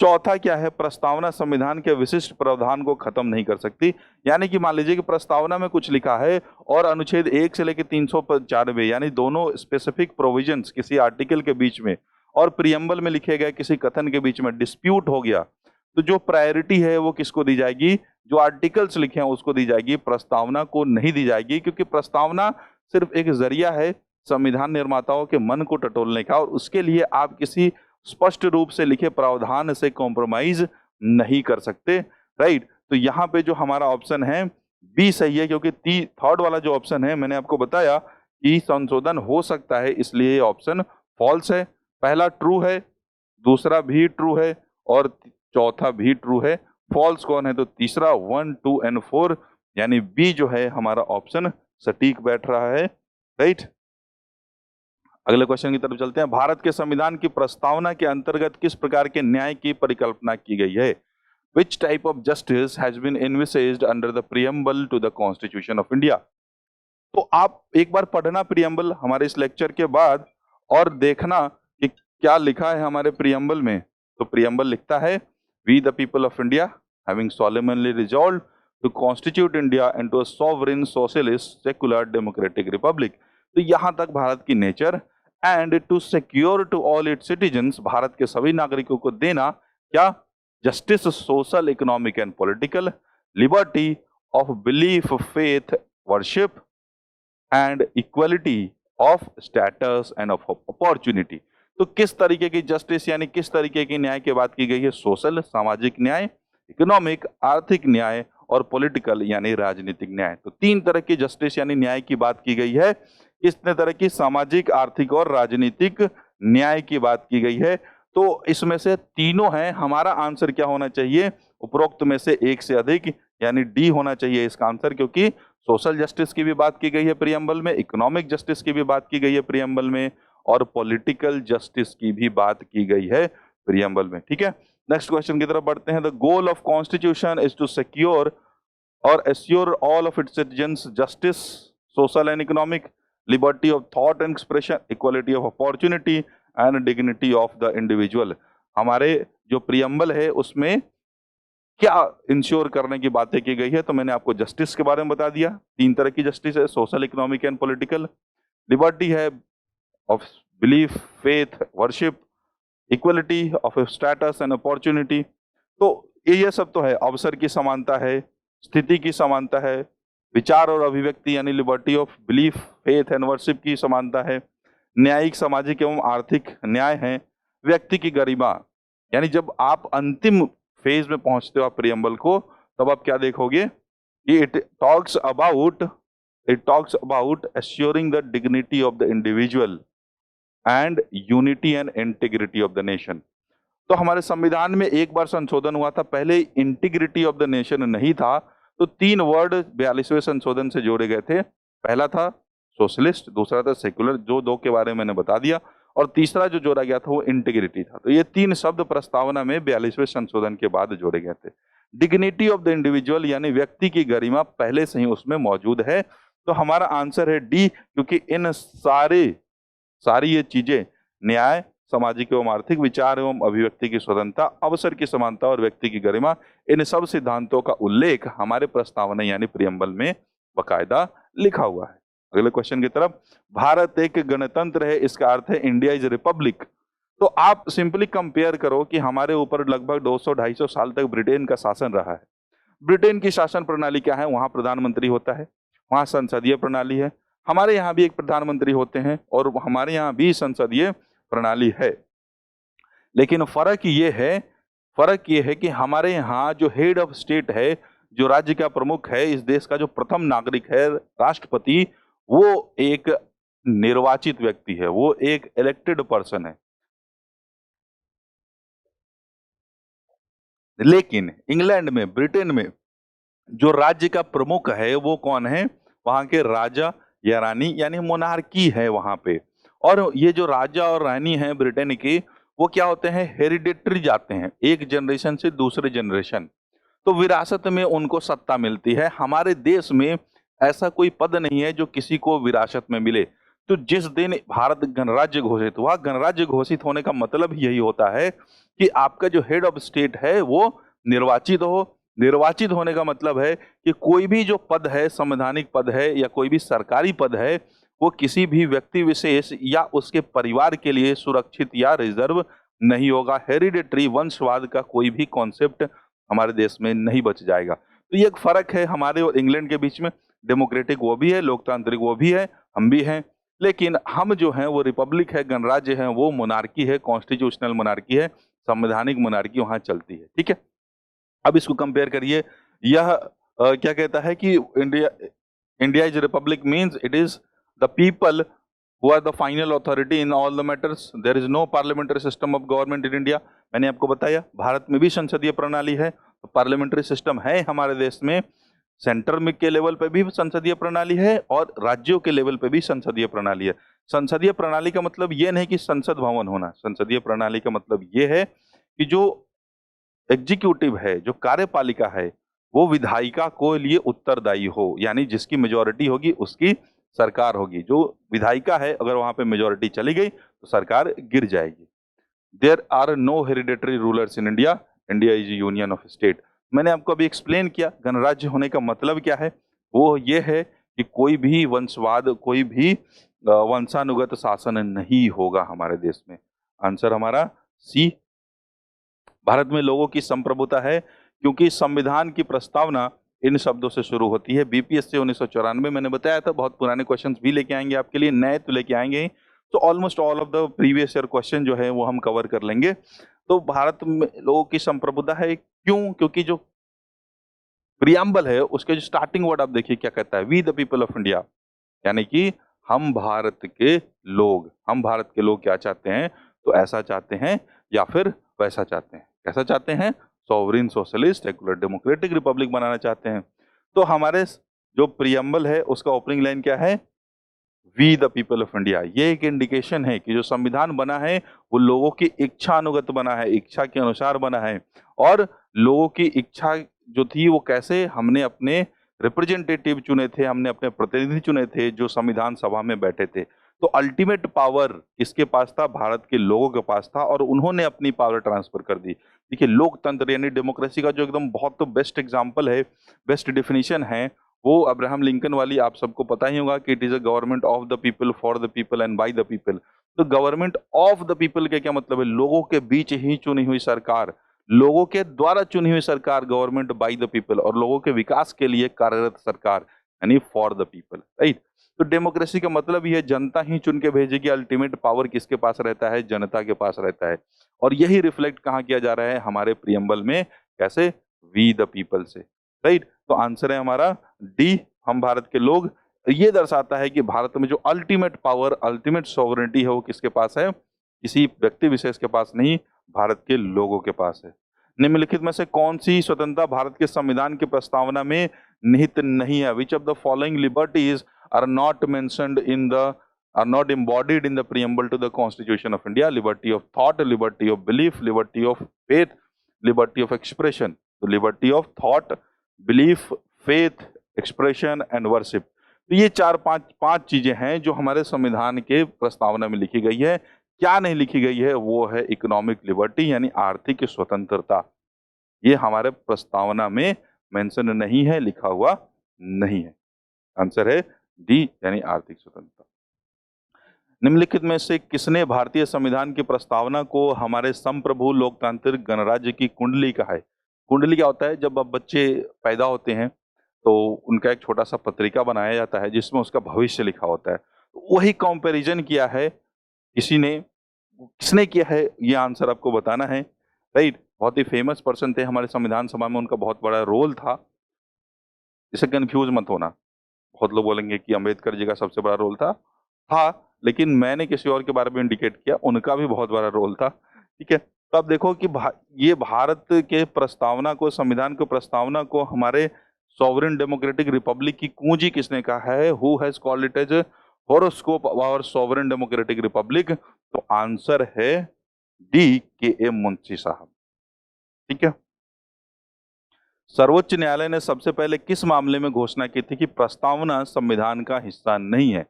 चौथा क्या है, प्रस्तावना संविधान के विशिष्ट प्रावधान को खत्म नहीं कर सकती। यानी कि मान लीजिए कि प्रस्तावना में कुछ लिखा है और अनुच्छेद 1 से लेकर 395 यानी दोनों स्पेसिफिक प्रोविजंस किसी आर्टिकल के बीच में और प्रियम्बल में लिखे गए किसी कथन के बीच में डिस्प्यूट हो गया, तो जो प्रायोरिटी है वो किसको दी जाएगी, जो आर्टिकल्स लिखे हैं उसको दी जाएगी, प्रस्तावना को नहीं दी जाएगी। क्योंकि प्रस्तावना सिर्फ एक जरिया है संविधान निर्माताओं के मन को टटोलने का, और उसके लिए आप किसी स्पष्ट रूप से लिखे प्रावधान से कॉम्प्रोमाइज नहीं कर सकते। राइट। तो यहाँ पे जो हमारा ऑप्शन है बी सही है, क्योंकि थर्ड वाला जो ऑप्शन है मैंने आपको बताया कि संशोधन हो सकता है, इसलिए ऑप्शन फॉल्स है। पहला ट्रू है, दूसरा भी ट्रू है और चौथा भी ट्रू है। फॉल्स कौन है, तो तीसरा 1, 2 एंड 4 यानी बी जो है हमारा ऑप्शन सटीक बैठ रहा है। राइट। अगले क्वेश्चन की तरफ चलते हैं। भारत के संविधान की प्रस्तावना के अंतर्गत किस प्रकार के न्याय की परिकल्पना की गई है? Which type of justice has been envisaged under the preamble to the Constitution of India? तो आप एक बार पढ़ना प्रियम्बल हमारे इस लेक्चर के बाद और देखना कि क्या लिखा है हमारे प्रियम्बल में। तो प्रियम्बल लिखता है, We the people of India, having solemnly resolved to constitute India into a sovereign, socialist, secular, democratic republic. तो यहाँ तक भारत की nature and to secure to all its citizens, Bharat के सभी नागरिकों को देना क्या, justice, social, economic and political, liberty of belief, faith, worship and equality of status and of opportunity. तो किस तरीके की जस्टिस यानी किस तरीके की न्याय की बात की गई है? सोशल, सामाजिक न्याय, इकोनॉमिक, आर्थिक न्याय और पॉलिटिकल यानी राजनीतिक न्याय। तो तीन तरह की जस्टिस यानी न्याय की बात की गई है। कितने तरह की? सामाजिक, आर्थिक और राजनीतिक न्याय की बात की गई है। तो इसमें से तीनों हैं। हमारा आंसर क्या होना चाहिए? उपरोक्त में से एक से अधिक यानी डी होना चाहिए इसका आंसर, क्योंकि सोशल जस्टिस की भी बात की गई है प्रियम्बल में, इकोनॉमिक जस्टिस की भी बात की गई है प्रियम्बल में और पॉलिटिकल जस्टिस की भी बात की गई है प्रियम्बल में। ठीक है। नेक्स्ट क्वेश्चन की तरफ बढ़ते हैं। The goal of constitution is to secure और assure all of its citizens justice, social and economic, liberty of thought and expression, equality of opportunity and dignity of the individual. हमारे जो preamble है उसमें क्या इंश्योर करने की बातें की गई है? तो मैंने आपको जस्टिस के बारे में बता दिया। तीन तरह की जस्टिस है, social, economic and political. Liberty है of belief, faith, worship, equality of status and opportunity. तो ये सब तो है। अवसर की समानता है, स्थिति की समानता है, विचार और अभिव्यक्ति यानी liberty of belief, faith and worship की समानता है, न्यायिक, सामाजिक एवं आर्थिक न्याय है, व्यक्ति की गरिमा। यानी जब आप अंतिम फेज में पहुंचते हो आप प्रियम्बल को, तब आप क्या देखोगे कि it talks about assuring the dignity of the individual and unity and integrity of the nation. तो हमारे संविधान में एक बार संशोधन हुआ था, पहले इंटीग्रिटी ऑफ द नेशन नहीं था, तो तीन वर्ड 42वें संशोधन से जोड़े गए थे। पहला था सोशलिस्ट, दूसरा था सेकुलर, जो दो के बारे में मैंने बता दिया, और तीसरा जो जोड़ा गया था वो इंटीग्रिटी था। तो ये तीन शब्द प्रस्तावना में 42वें संशोधन के बाद जोड़े गए थे। डिग्निटी ऑफ द इंडिविजुअल यानी व्यक्ति की गरिमा पहले से ही उसमें मौजूद है। तो हमारा आंसर है डी, क्योंकि इन सारी ये चीजें, न्याय, सामाजिक एवं आर्थिक, विचार एवं अभिव्यक्ति की स्वतंत्रता, अवसर की समानता और व्यक्ति की गरिमा, इन सब सिद्धांतों का उल्लेख हमारे प्रस्तावना यानी प्रियम्बल में बकायदा लिखा हुआ है। अगले क्वेश्चन की तरफ। भारत एक गणतंत्र है, इसका अर्थ है इंडिया इज रिपब्लिक। तो आप सिंपली कंपेयर करो कि हमारे ऊपर लगभग 200-250 साल तक ब्रिटेन का शासन रहा है। ब्रिटेन की शासन प्रणाली क्या है? वहां प्रधानमंत्री होता है, वहां संसदीय प्रणाली है। हमारे यहाँ भी एक प्रधानमंत्री होते हैं और हमारे यहाँ भी संसदीय प्रणाली है। लेकिन फर्क ये है कि हमारे यहाँ जो हेड ऑफ स्टेट है, जो राज्य का प्रमुख है, इस देश का जो प्रथम नागरिक है, राष्ट्रपति, वो एक निर्वाचित व्यक्ति है, वो एक इलेक्टेड पर्सन है। लेकिन इंग्लैंड में, ब्रिटेन में जो राज्य का प्रमुख है वो कौन है? वहां के राजा या रानी यानी मोनार्की है वहां पे। और ये जो राजा और रानी है ब्रिटेन की, वो क्या होते हैं? हेरिडेटरी जाते हैं एक जनरेशन से दूसरे जनरेशन, तो विरासत में उनको सत्ता मिलती है। हमारे देश में ऐसा कोई पद नहीं है जो किसी को विरासत में मिले। तो जिस दिन भारत गणराज्य घोषित हुआ, गणराज्य घोषित होने का मतलब यही होता है कि आपका जो हेड ऑफ स्टेट है वो निर्वाचित हो। निर्वाचित होने का मतलब है कि कोई भी जो पद है, संवैधानिक पद है या कोई भी सरकारी पद है, वो किसी भी व्यक्ति विशेष या उसके परिवार के लिए सुरक्षित या रिजर्व नहीं होगा। हेरिडेटरी वंशवाद का कोई भी कॉन्सेप्ट हमारे देश में नहीं बच जाएगा। तो ये एक फर्क है हमारे और इंग्लैंड के बीच में। डेमोक्रेटिक वो भी है, लोकतांत्रिक वो भी है, हम भी हैं, लेकिन हम जो हैं वो रिपब्लिक है, गणराज्य है, वो मोनार्की है, कॉन्स्टिट्यूशनल मोनार्की है, संवैधानिक मोनार्की वहां चलती है। ठीक है, अब इसको कंपेयर करिए। यह क्या कहता है कि India is Republic means it is the people who are the final authority in all the matters. There is no parliamentary system of government in India. मैंने आपको बताया भारत में भी संसदीय प्रणाली है, तो पार्लियामेंट्री सिस्टम है हमारे देश में। सेंटर में के लेवल पे भी संसदीय प्रणाली है और राज्यों के लेवल पे भी संसदीय प्रणाली है। संसदीय प्रणाली का मतलब ये नहीं कि संसद भवन होना। संसदीय प्रणाली का मतलब ये है कि जो एग्जीक्यूटिव है, जो कार्यपालिका है, वो विधायिका को लिए उत्तरदायी हो, यानी जिसकी मेजोरिटी होगी उसकी सरकार होगी। जो विधायिका है अगर वहां पे मेजोरिटी चली गई तो सरकार गिर जाएगी। There are no hereditary rulers in India, India is union of state. मैंने आपको अभी एक्सप्लेन किया गणराज्य होने का मतलब क्या है। वो ये है कि कोई भी वंशवाद, कोई भी वंशानुगत शासन नहीं होगा हमारे देश में। आंसर हमारा सी। भारत में लोगों की संप्रभुता है क्योंकि संविधान की प्रस्तावना इन शब्दों से शुरू होती है। बीपीएससी 1994 मैंने बताया था, बहुत पुराने क्वेश्चंस भी लेके आएंगे आपके लिए, नए तो लेके आएंगे ही। तो almost all of the previous year question जो है वो हम कवर कर लेंगे। तो भारत में लोगों की संप्रभुता है क्यों? क्योंकि जो प्रियम्बल है उसके जो स्टार्टिंग वर्ड आप देखिए क्या कहता है, we the people of India, यानी कि हम भारत के लोग। हम भारत के लोग क्या चाहते हैं? तो ऐसा चाहते हैं या फिर वैसा चाहते हैं। कैसा चाहते हैं? Sovereign socialist secular democratic republic बनाना चाहते हैं। तो हमारे जो प्रियम्बल है उसका ओपनिंग लाइन क्या है? We the people of India. ये एक इंडिकेशन है कि जो संविधान बना है वो लोगों की इच्छा अनुगत बना है, इच्छा के अनुसार बना है। और लोगों की इच्छा जो थी वो कैसे? हमने अपने रिप्रेजेंटेटिव चुने थे, हमने अपने प्रतिनिधि चुने थे जो संविधान सभा में बैठे थे। तो अल्टीमेट पावर किसके पास था? भारत के लोगों के पास था, और उन्होंने अपनी पावर ट्रांसफर कर दी। देखिए, लोकतंत्र यानी डेमोक्रेसी का जो एकदम बहुत तो बेस्ट एग्जांपल है, बेस्ट डेफिनेशन है, वो अब्राहम लिंकन वाली आप सबको पता ही होगा कि it is a government of the people, for the people and by the people. तो गवर्नमेंट ऑफ द पीपल के क्या मतलब है? लोगों के बीच ही चुनी हुई सरकार, लोगों के द्वारा चुनी हुई सरकार, गवर्नमेंट बाय द पीपल, और लोगों के विकास के लिए कार्यरत सरकार यानी फॉर द पीपल, राइट। तो डेमोक्रेसी का मतलब ये जनता ही चुन के भेजेगी। अल्टीमेट पावर किसके पास रहता है? जनता के पास रहता है। और यही रिफ्लेक्ट कहाँ किया जा रहा है? हमारे प्रियम्बल में। कैसे? वी द पीपल से, राइट। तो आंसर है हमारा डी, हम भारत के लोग। ये दर्शाता है कि भारत में जो अल्टीमेट पावर, अल्टीमेट सॉवरेनिटी है वो किसके पास है? किसी व्यक्ति विशेष के पास नहीं, भारत के लोगों के पास है। निम्नलिखित में से कौन सी स्वतंत्रता भारत के संविधान की प्रस्तावना में निहित नहीं है? Which of the following liberties are not mentioned in the are not embodied in the preamble to the Constitution of India? Liberty of thought, liberty of belief, liberty of faith, liberty of expression. तो liberty of thought, belief, faith, expression and worship. तो ये पांच चीजें हैं जो हमारे संविधान के प्रस्तावना में लिखी गई है। क्या नहीं लिखी गई है? वो है इकोनॉमिक लिबर्टी यानी आर्थिक स्वतंत्रता। ये हमारे प्रस्तावना में मेंशन नहीं है, लिखा हुआ नहीं है। आंसर है डी यानी आर्थिक स्वतंत्रता। निम्नलिखित में से किसने भारतीय संविधान की प्रस्तावना को हमारे संप्रभु लोकतांत्रिक गणराज्य की कुंडली कहा है? कुंडली क्या होता है? जब अब बच्चे पैदा होते हैं तो उनका एक छोटा सा पत्रिका बनाया जाता है जिसमें उसका भविष्य लिखा होता है। तो वही कंपैरिजन किया है किसी ने। किसने किया है ये आंसर आपको बताना है, राइट। बहुत ही फेमस पर्सन थे हमारे संविधान सभा में, उनका बहुत बड़ा रोल था। इसे कंफ्यूज मत होना, बहुत लोग बोलेंगे कि अंबेडकर जी का सबसे बड़ा रोल था, लेकिन मैंने किसी और के बारे में इंडिकेट किया, उनका भी बहुत बड़ा रोल था। ठीक है, तो आप देखो कि ये भारत के प्रस्तावना को, संविधान के प्रस्तावना को हमारे सॉवरेन डेमोक्रेटिक रिपब्लिक की कुंजी किसने कहा है? Who has called it as horoscope of our sovereign democratic republic? तो आंसर है डी, के एम मुंशी साहब। ठीक है। सर्वोच्च न्यायालय ने सबसे पहले किस मामले में घोषणा की थी कि प्रस्तावना संविधान का हिस्सा नहीं है?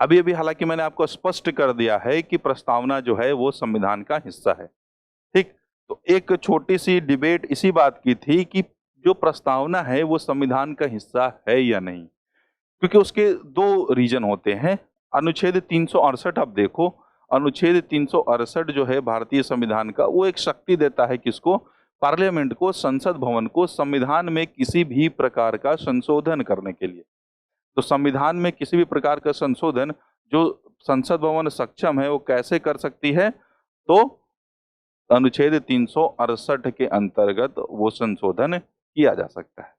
अभी अभी हालांकि मैंने आपको स्पष्ट कर दिया है कि प्रस्तावना जो है वो संविधान का हिस्सा है। ठीक, तो एक छोटी सी डिबेट इसी बात की थी कि जो प्रस्तावना है वो संविधान का हिस्सा है या नहीं, क्योंकि उसके दो रीजन होते हैं। अनुच्छेद 368 आप देखो, अनुच्छेद 368 जो है भारतीय संविधान का, वो एक शक्ति देता है किसको? पार्लियामेंट को, संसद भवन को, संविधान में किसी भी प्रकार का संशोधन करने के लिए। तो संविधान में किसी भी प्रकार का संशोधन जो संसद भवन सक्षम है वो कैसे कर सकती है? तो अनुच्छेद 368 के अंतर्गत वो संशोधन किया जा सकता है।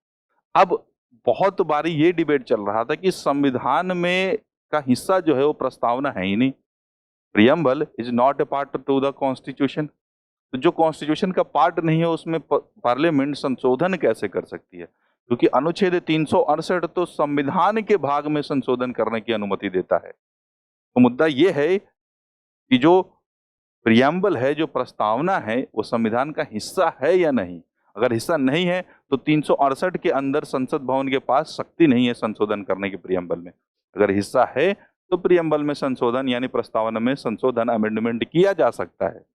अब बहुत बारी ये डिबेट चल रहा था कि संविधान में का हिस्सा जो है वो प्रस्तावना है ही नहीं, preamble is not a part two the constitution. तो जो कॉन्स्टिट्यूशन का पार्ट नहीं है उसमें पार्लियामेंट संशोधन कैसे कर सकती है? क्योंकि अनुच्छेद 368 तो संविधान के भाग में संशोधन करने की अनुमति देता है। तो मुद्दा ये है कि जो प्रियम्बल है, जो प्रस्तावना है, वो संविधान का हिस्सा है या नहीं। अगर हिस्सा नहीं है तो 368 के अंदर संसद भवन के पास शक्ति नहीं है संशोधन करने के प्रियम्बल में। अगर हिस्सा है तो प्रियम्बल में संशोधन यानी प्रस्तावना में संशोधन, अमेंडमेंट किया जा सकता है,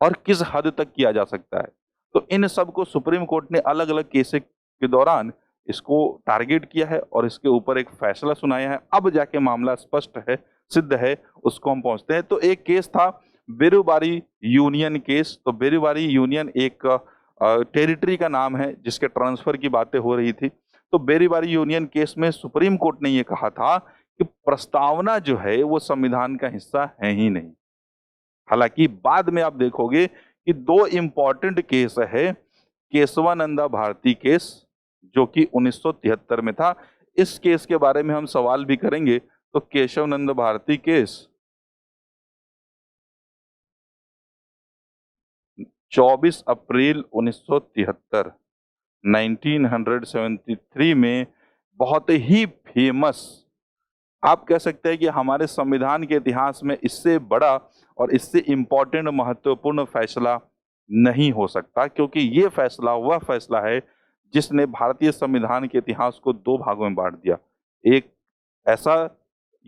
और किस हद तक किया जा सकता है। तो इन सब को सुप्रीम कोर्ट ने अलग अलग केस के दौरान इसको टारगेट किया है और इसके ऊपर एक फैसला सुनाया है। अब जाके मामला स्पष्ट है, सिद्ध है, उसको हम पहुंचते हैं। तो एक केस था बेरुबारी यूनियन केस। तो बेरुबारी यूनियन एक टेरिटरी का नाम है जिसके ट्रांसफर की बातें हो रही थी। तो बेरुबारी यूनियन केस में सुप्रीम कोर्ट ने यह कहा था कि प्रस्तावना जो है वो संविधान का हिस्सा है ही नहीं। हालांकि बाद में आप देखोगे कि दो इंपॉर्टेंट केस है, केशवानंदा भारती केस जो कि 1973 में था। इस केस के बारे में हम सवाल भी करेंगे। तो केशवानंद भारती केस 24 अप्रैल 1973 में बहुत ही फेमस, आप कह सकते हैं कि हमारे संविधान के इतिहास में इससे बड़ा और इससे इंपॉर्टेंट महत्वपूर्ण फैसला नहीं हो सकता, क्योंकि ये फैसला वह फैसला है जिसने भारतीय संविधान के इतिहास को दो भागों में बांट दिया। एक ऐसा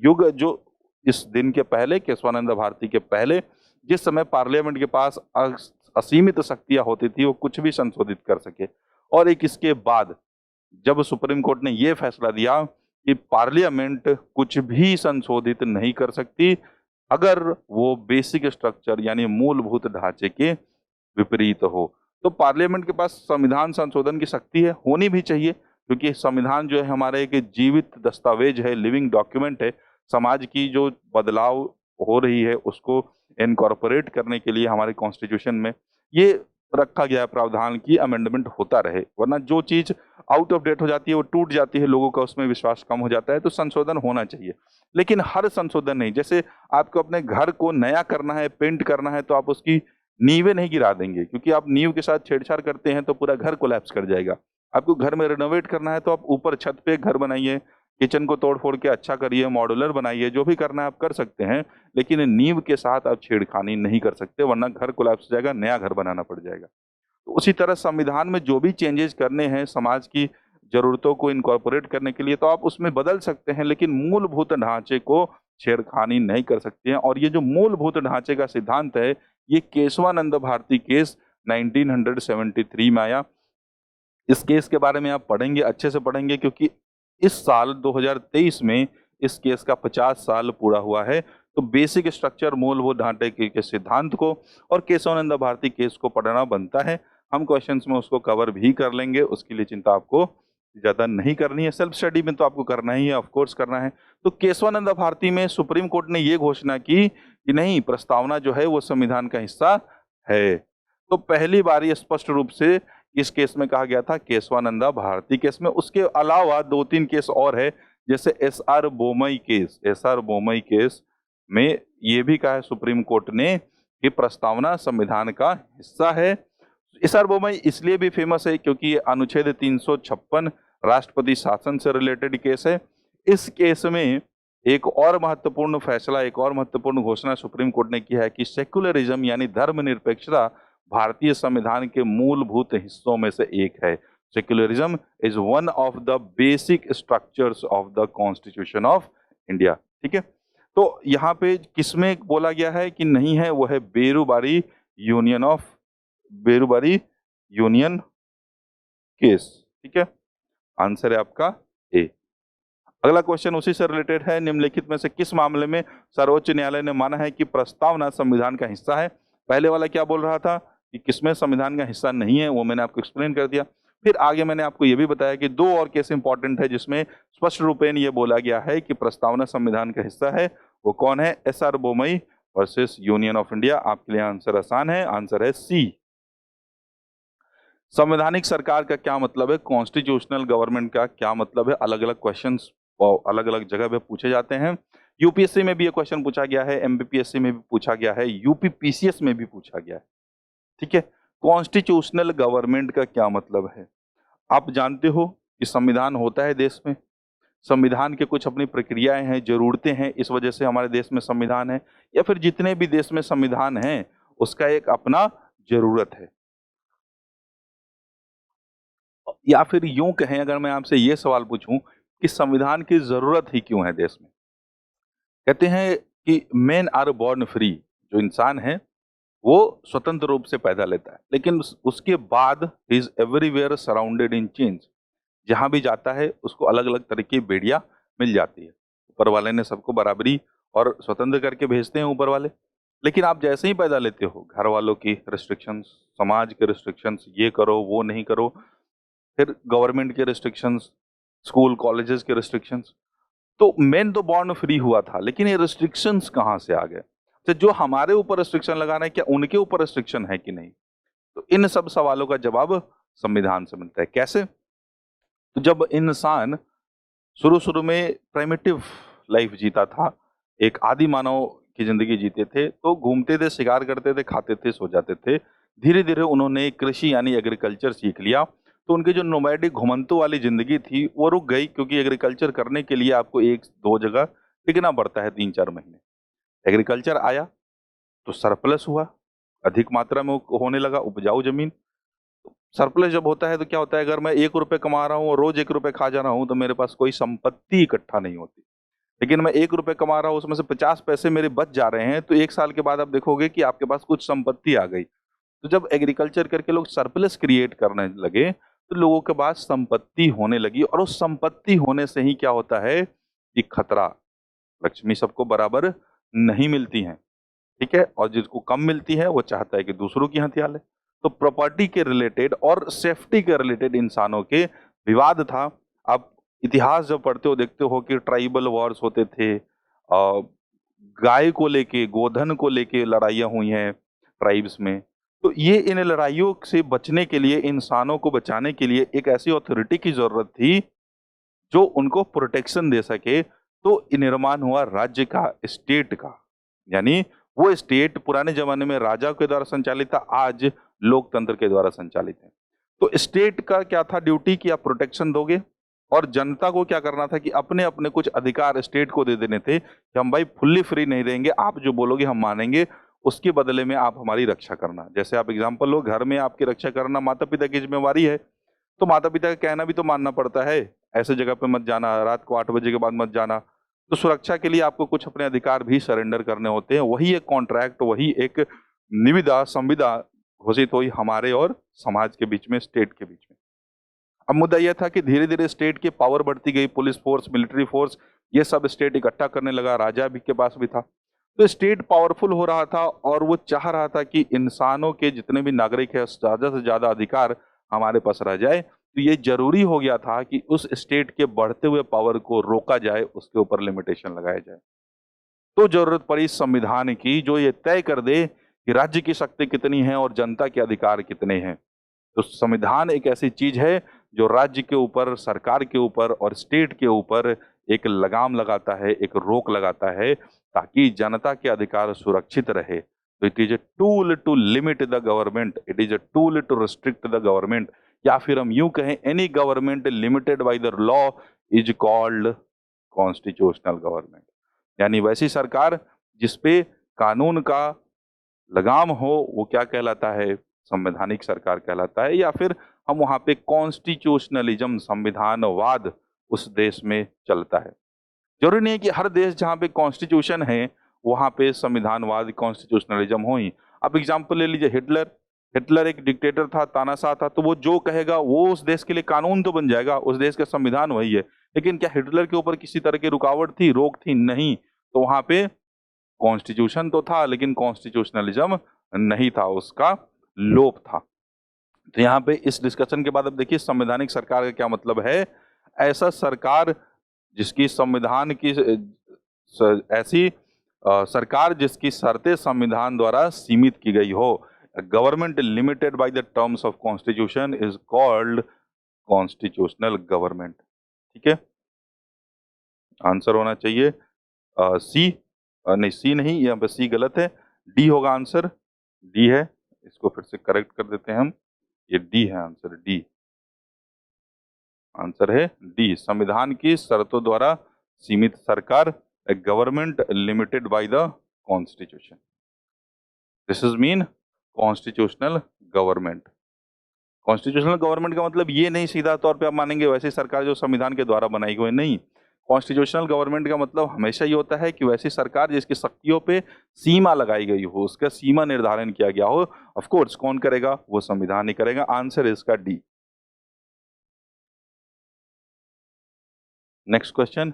युग जो इस दिन के पहले, केशवानंद भारती के पहले, जिस समय पार्लियामेंट के पास असीमित शक्तियां होती थी, वो कुछ भी संशोधित कर सके, और एक इसके बाद जब सुप्रीम कोर्ट ने यह फैसला दिया कि पार्लियामेंट कुछ भी संशोधित नहीं कर सकती अगर वो बेसिक स्ट्रक्चर यानी मूलभूत ढांचे के विपरीत हो। तो पार्लियामेंट के पास संविधान संशोधन की शक्ति है, होनी भी चाहिए, क्योंकि संविधान जो है हमारे एक जीवित दस्तावेज है, लिविंग डॉक्यूमेंट है। समाज की जो बदलाव हो रही है उसको इनकॉर्पोरेट करने के लिए हमारे कॉन्स्टिट्यूशन में ये रखा गया प्रावधान की अमेंडमेंट होता रहे, वरना जो चीज आउट ऑफ डेट हो जाती है वो टूट जाती है, लोगों का उसमें विश्वास कम हो जाता है। तो संशोधन होना चाहिए, लेकिन हर संशोधन नहीं। जैसे आपको अपने घर को नया करना है, पेंट करना है, तो आप उसकी नींवें नहीं गिरा देंगे, क्योंकि आप नींव के साथ छेड़छाड़ करते हैं तो पूरा घर कोलैप्स कर जाएगा। आपको घर में रिनोवेट करना है तो आप ऊपर छत पे घर बनाइए, किचन को तोड़ फोड़ के अच्छा करिए, मॉड्यूलर बनाइए, जो भी करना है आप कर सकते हैं, लेकिन नींव के साथ आप छेड़खानी नहीं कर सकते, वरना घर कोलैप्स हो जाएगा, नया घर बनाना पड़ जाएगा। तो उसी तरह संविधान में जो भी चेंजेस करने हैं समाज की जरूरतों को इनकॉर्पोरेट करने के लिए, तो आप उसमें बदल सकते हैं, लेकिन मूलभूत ढांचे को छेड़खानी नहीं कर सकते हैं। और ये जो मूलभूत ढांचे का सिद्धांत है, ये केशवानंद भारती केस 1973 में आया। इस केस के बारे में आप पढ़ेंगे, अच्छे से पढ़ेंगे, क्योंकि इस साल 2023 में इस केस का 50 साल पूरा हुआ है। तो बेसिक स्ट्रक्चर, मूलभूत ढांचे के सिद्धांत को और केशवानंद भारती केस को पढ़ना बनता है। हम क्वेश्चंस में उसको कवर भी कर लेंगे, उसके लिए चिंता आपको ज्यादा नहीं करनी है। सेल्फ स्टडी में तो आपको करना ही है, ऑफ कोर्स करना है। तो केशवानंद भारती में सुप्रीम कोर्ट ने ये घोषणा की कि नहीं, प्रस्तावना जो है वो संविधान का हिस्सा है। तो पहली बार ये स्पष्ट रूप से इस केस में कहा गया था, केशवानंदा भारती केस में। उसके अलावा दो तीन केस और है, जैसे SR Bommai case. SR Bommai case में ये भी कहा है सुप्रीम कोर्ट ने कि प्रस्तावना संविधान का हिस्सा है। एसआर बोमई इसलिए भी फेमस है क्योंकि ये अनुच्छेद 356 राष्ट्रपति शासन से रिलेटेड केस है। इस केस में एक और महत्वपूर्ण फैसला, एक और महत्वपूर्ण घोषणा सुप्रीम कोर्ट ने की है कि सेक्युलरिज्म यानी धर्मनिरपेक्षता भारतीय संविधान के मूलभूत हिस्सों में से एक है। Secularism is one of the basic structures of the constitution of India. ठीक है, तो यहाँ पे किसमें बोला गया है कि नहीं है, वो है बेरुबारी यूनियन केस। ठीक है, आंसर है आपका ए। अगला क्वेश्चन उसी से रिलेटेड है। निम्नलिखित में से किस मामले में सर्वोच्च न्यायालय ने माना है कि प्रस्तावना संविधान का हिस्सा है? पहले वाला क्या बोल रहा था कि किसमें संविधान का हिस्सा नहीं है, वो मैंने आपको एक्सप्लेन कर दिया। फिर आगे मैंने आपको ये भी बताया कि दो और केस इंपॉर्टेंट है जिसमें स्पष्ट रूपेण ये बोला गया है कि प्रस्तावना संविधान का हिस्सा है। वो कौन है? SR Bommai versus union of India. आपके लिए आंसर आसान है, आंसर है सी। संवैधानिक सरकार का क्या मतलब है? कॉन्स्टिट्यूशनल गवर्नमेंट का क्या मतलब है? अलग अलग क्वेश्चंस अलग अलग जगह पे पूछे जाते हैं। यूपीएससी में भी ये क्वेश्चन पूछा गया है, एमपीपीएससी में भी पूछा गया है, यूपीपीसीएस में भी पूछा गया है। ठीक है, कॉन्स्टिट्यूशनल गवर्नमेंट का क्या मतलब है? आप जानते हो कि संविधान होता है देश में, संविधान के कुछ अपनी प्रक्रियाएं हैं, जरूरतें हैं, इस वजह से हमारे देश में संविधान है, या फिर जितने भी देश में संविधान है उसका एक अपना जरूरत है। या फिर यूं कहें, अगर मैं आपसे ये सवाल पूछूं कि संविधान की जरूरत ही क्यों है देश में? कहते हैं कि मेन आर बॉर्न फ्री, जो इंसान है वो स्वतंत्र रूप से पैदा लेता है, लेकिन उसके बाद he is everywhere surrounded in change. जहां भी जाता है उसको अलग अलग तरह की बेड़ियां मिल जाती है। ऊपर वाले ने सबको बराबरी और स्वतंत्र करके भेजते हैं ऊपर वाले, लेकिन आप जैसे ही पैदा लेते हो, घर वालों की रिस्ट्रिक्शंस, समाज के रिस्ट्रिक्शंस, ये करो वो नहीं करो, फिर गवर्नमेंट के रिस्ट्रिक्शंस, स्कूल कॉलेजेस के रिस्ट्रिक्शंस, तो मेन तो बॉर्न फ्री हुआ था, लेकिन ये रिस्ट्रिक्शंस कहाँ से आ गए? तो जो हमारे ऊपर रिस्ट्रिक्शन लगा रहे हैं, क्या उनके ऊपर रिस्ट्रिक्शन है कि नहीं? तो इन सब सवालों का जवाब संविधान से मिलता है। कैसे? तो जब इंसान शुरू शुरू में प्राइमिटिव लाइफ जीता था, एक आदि मानव की जिंदगी जीते थे, तो घूमते थे, शिकार करते थे, खाते थे, सो जाते थे। धीरे धीरे उन्होंने कृषि यानी एग्रीकल्चर सीख लिया, तो उनकी जो नोमैडिक घुमंतु वाली जिंदगी थी वो रुक गई, क्योंकि एग्रीकल्चर करने के लिए आपको एक दो जगह टिकना पड़ता है 3-4 महीने। एग्रीकल्चर आया तो सरप्लस हुआ, अधिक मात्रा में होने लगा उपजाऊ जमीन। सरप्लस जब होता है तो क्या होता है, अगर मैं 1 रुपए कमा रहा हूँ और रोज 1 रुपए खा जा रहा हूँ तो मेरे पास कोई संपत्ति इकट्ठा नहीं होती। लेकिन मैं 1 रुपए कमा रहा हूँ, उसमें से 50 पैसे मेरे बच जा रहे हैं, तो 1 साल के बाद आप देखोगे कि आपके पास कुछ संपत्ति आ गई। तो जब एग्रीकल्चर करके लोग सरप्लस क्रिएट करने लगे तो लोगों के पास संपत्ति होने लगी, और उस संपत्ति होने से ही क्या होता है कि खतरा, लक्ष्मी सबको बराबर नहीं मिलती है। ठीक है, और जिसको कम मिलती है वो चाहता है कि दूसरों की हथिया ले। तो प्रॉपर्टी के रिलेटेड और सेफ्टी के रिलेटेड इंसानों के विवाद था। आप इतिहास जब पढ़ते हो देखते हो कि ट्राइबल वॉर्स होते थे, गाय को लेके, गोधन को लेके लड़ाइयाँ हुई हैं ट्राइब्स में। तो ये इन लड़ाइयों से बचने के लिए, इंसानों को बचाने के लिए एक ऐसी अथॉरिटी की जरूरत थी जो उनको प्रोटेक्शन दे सके। तो निर्माण हुआ राज्य का, स्टेट का। यानी वो स्टेट पुराने जमाने में राजा के द्वारा संचालित था, आज लोकतंत्र के द्वारा संचालित है। तो स्टेट का क्या था ड्यूटी कि आप प्रोटेक्शन दोगे, और जनता को क्या करना था कि अपने अपने कुछ अधिकार स्टेट को दे देने थे कि हम भाई फुल्ली फ्री नहीं देंगे, आप जो बोलोगे हम मानेंगे, उसके बदले में आप हमारी रक्षा करना। जैसे आप एग्जाम्पल लो, घर में आपकी रक्षा करना माता पिता की जिम्मेवारी है, तो माता पिता का कहना भी तो मानना पड़ता है, ऐसे जगह पे मत जाना, रात को 8 बजे के बाद मत जाना। तो सुरक्षा के लिए आपको कुछ अपने अधिकार भी सरेंडर करने होते हैं। वही एक कॉन्ट्रैक्ट, वही एक निविदा संविदा घोषित हुई हमारे और समाज के बीच में, स्टेट के बीच में। अब मुद्दा यह था कि धीरे धीरे स्टेट की पावर बढ़ती गई, पुलिस फोर्स, मिलिट्री फोर्स, ये सब स्टेट इकट्ठा करने लगा, राजा भी के पास भी था। तो स्टेट पावरफुल हो रहा था और वो चाह रहा था कि इंसानों के जितने भी नागरिक है ज्यादा से ज्यादा अधिकार हमारे पास रह जाए। तो ये जरूरी हो गया था कि उस स्टेट के बढ़ते हुए पावर को रोका जाए, उसके ऊपर लिमिटेशन लगाया जाए। तो जरूरत पड़ी संविधान की, जो ये तय कर दे कि राज्य की शक्ति कितनी है और जनता के अधिकार कितने हैं। तो संविधान एक ऐसी चीज है जो राज्य के ऊपर, सरकार के ऊपर और स्टेट के ऊपर एक लगाम लगाता है, एक रोक लगाता है, ताकि जनता के अधिकार सुरक्षित रहे। तो it is a tool to limit the government, it is a tool to restrict the government, या फिर हम यूं कहें, any government limited by the law is called constitutional government. यानी वैसी सरकार जिसपे कानून का लगाम हो, वो क्या कहलाता है? संवैधानिक सरकार कहलाता है। या फिर हम वहां पे कॉन्स्टिट्यूशनलिज्म, संविधानवाद उस देश में चलता है। जरूरी नहीं है कि हर देश जहाँ पे कॉन्स्टिट्यूशन है वहां पे संविधानवाद कॉन्स्टिट्यूशनलिज्म हो ही। आप एग्जाम्पल ले लीजिए, हिटलर। हिटलर एक डिक्टेटर था, तानाशाह था, तो वो जो कहेगा वो उस देश के लिए कानून तो बन जाएगा, उस देश का संविधान वही है। लेकिन क्या हिटलर के ऊपर किसी तरह की रुकावट थी, रोक थी? नहीं। तो वहां पे कॉन्स्टिट्यूशन तो था लेकिन कॉन्स्टिट्यूशनलिज्म नहीं था, उसका लोप था। तो यहाँ पे इस डिस्कशन के बाद अब देखिए संवैधानिक सरकार का क्या मतलब है। ऐसा सरकार जिसकी संविधान की ऐसी सरकार जिसकी शर्तें संविधान द्वारा सीमित की गई हो। Government limited by the terms of constitution is called constitutional government. ठीक है, आंसर होना चाहिए सी। नहीं, सी नहीं, यहाँ पे सी गलत है, डी होगा आंसर। डी है, इसको फिर से करेक्ट कर देते हैं हम, ये डी है आंसर, डी आंसर है डी। संविधान की शर्तों द्वारा सीमित सरकार, a government limited by the constitution, this is mean constitutional government. Constitutional government का मतलब ये नहीं सीधा तौर पे आप मानेंगे वैसी सरकार जो संविधान के द्वारा बनाई गई, नहीं। कॉन्स्टिट्यूशनल गवर्नमेंट का मतलब हमेशा ये होता है कि वैसी सरकार जिसकी शक्तियों पे सीमा लगाई गई हो, उसका सीमा निर्धारण किया गया हो। ऑफ कोर्स कौन करेगा? वो संविधान ही करेगा। आंसर इसका डी। नेक्स्ट क्वेश्चन,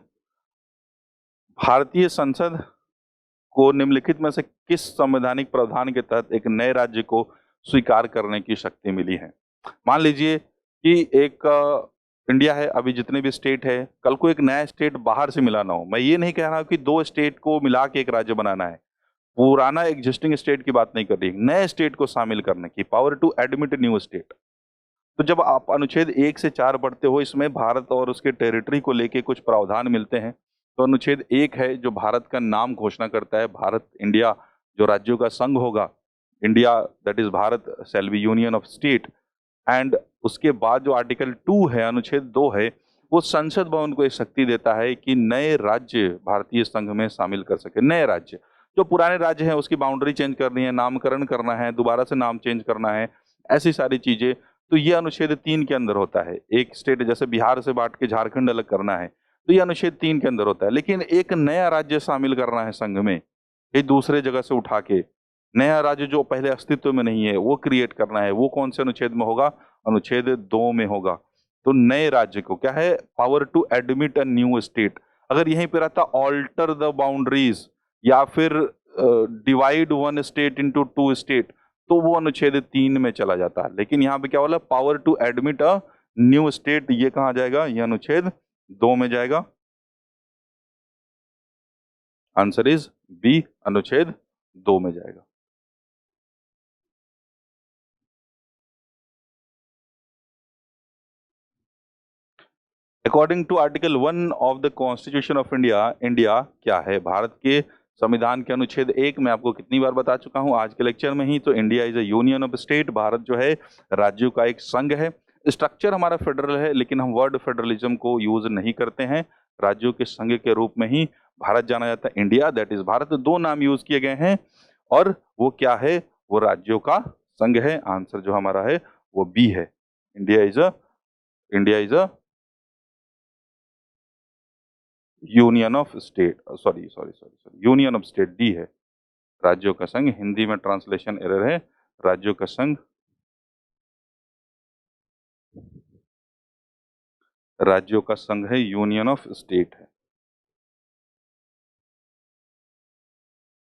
भारतीय संसद को निम्नलिखित में से किस संवैधानिक प्रावधान के तहत एक नए राज्य को स्वीकार करने की शक्ति मिली है? मान लीजिए कि एक इंडिया है, अभी जितने भी स्टेट है, कल को एक नया स्टेट बाहर से मिला ना हो। मैं ये नहीं कह रहा कि दो स्टेट को मिला के एक राज्य बनाना है, पुराना एग्जिस्टिंग स्टेट की बात नहीं कर रही, नए स्टेट को शामिल करने की power to admit new state. तो जब आप अनुच्छेद 1 से 4 पढ़ते हो, इसमें भारत और उसके टेरिटरी को लेके कुछ प्रावधान मिलते हैं। तो अनुच्छेद 1 है जो भारत का नाम घोषणा करता है, भारत, इंडिया जो राज्यों का संघ होगा, India that is Bharat shall be union of state. And उसके बाद जो आर्टिकल 2 है, अनुच्छेद 2 है, वो संसद भवन को एक शक्ति देता है कि नए राज्य भारतीय संघ में शामिल कर सके। नए राज्य, जो पुराने राज्य हैं उसकी बाउंड्री चेंज करनी है, नामकरण करना है, दोबारा से नाम चेंज करना है, ऐसी सारी चीजें, तो ये अनुच्छेद 3 के अंदर होता है। एक स्टेट जैसे बिहार से बांट के झारखंड अलग करना है, तो ये अनुच्छेद 3 के अंदर होता है। लेकिन एक नया राज्य शामिल करना है संघ में, ये दूसरे जगह से उठा के नया राज्य जो पहले अस्तित्व में नहीं है वो क्रिएट करना है, वो कौन से अनुच्छेद में होगा? अनुच्छेद 2 में होगा। तो नए राज्य को क्या है? Power to admit a new state. अगर यहीं पे रहता ऑल्टर द बाउंड्रीज या फिर divide one state into 2 state, तो वो अनुच्छेद 3 में चला जाता है। लेकिन यहाँ पे क्या बोला? Power to admit a new state, ये कहाँ जाएगा? ये अनुच्छेद 2 में जाएगा। आंसर इज बी, अनुच्छेद 2 में जाएगा। According to article 1 of the constitution of India, India क्या है? भारत के संविधान के अनुच्छेद 1 में आपको कितनी बार बता चुका हूं आज के लेक्चर में ही, तो India is a union of state. Bharat जो है राज्यों का एक संघ है। स्ट्रक्चर हमारा फेडरल है, लेकिन हम वर्ड फेडरलिज्म को यूज नहीं करते हैं। राज्यों के संघ के रूप में ही भारत जाना जाता है। इंडिया दैट इज भारत, 2 नाम यूज किए गए हैं, और वो क्या है? वो राज्यों का संघ है। आंसर जो हमारा है वो बी है। India is a union of state, sorry union of state, D है। राज्यों का संघ, हिंदी में ट्रांसलेशन एरर है, राज्यों का संघ, राज्यों का संघ है, यूनियन ऑफ स्टेट है,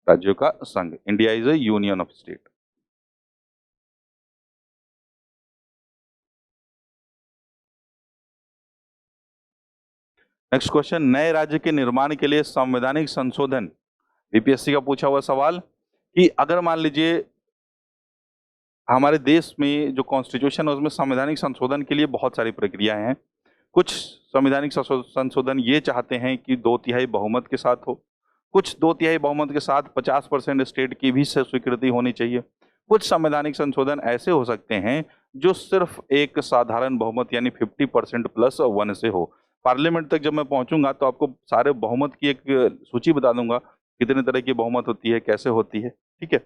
राज्यों का संघ। India is a union of state. Next question, नए राज्य के निर्माण के लिए संवैधानिक संशोधन, बीपीएससी का पूछा हुआ सवाल कि अगर मान लीजिए हमारे देश में जो कॉन्स्टिट्यूशन है उसमें संवैधानिक संशोधन के लिए बहुत सारी प्रक्रियाएं हैं। कुछ संवैधानिक संशोधन ये चाहते हैं कि 2/3 बहुमत के साथ हो, कुछ 2/3 बहुमत के साथ 50% स्टेट की भी स्वीकृति होनी चाहिए। कुछ संवैधानिक संशोधन ऐसे हो सकते हैं जो सिर्फ एक साधारण बहुमत यानी 50% प्लस 1 से हो। पार्लियामेंट तक जब मैं पहुंचूंगा तो आपको सारे बहुमत की एक सूची बता दूंगा, कितने तरह की बहुमत होती है, कैसे होती है। ठीक है,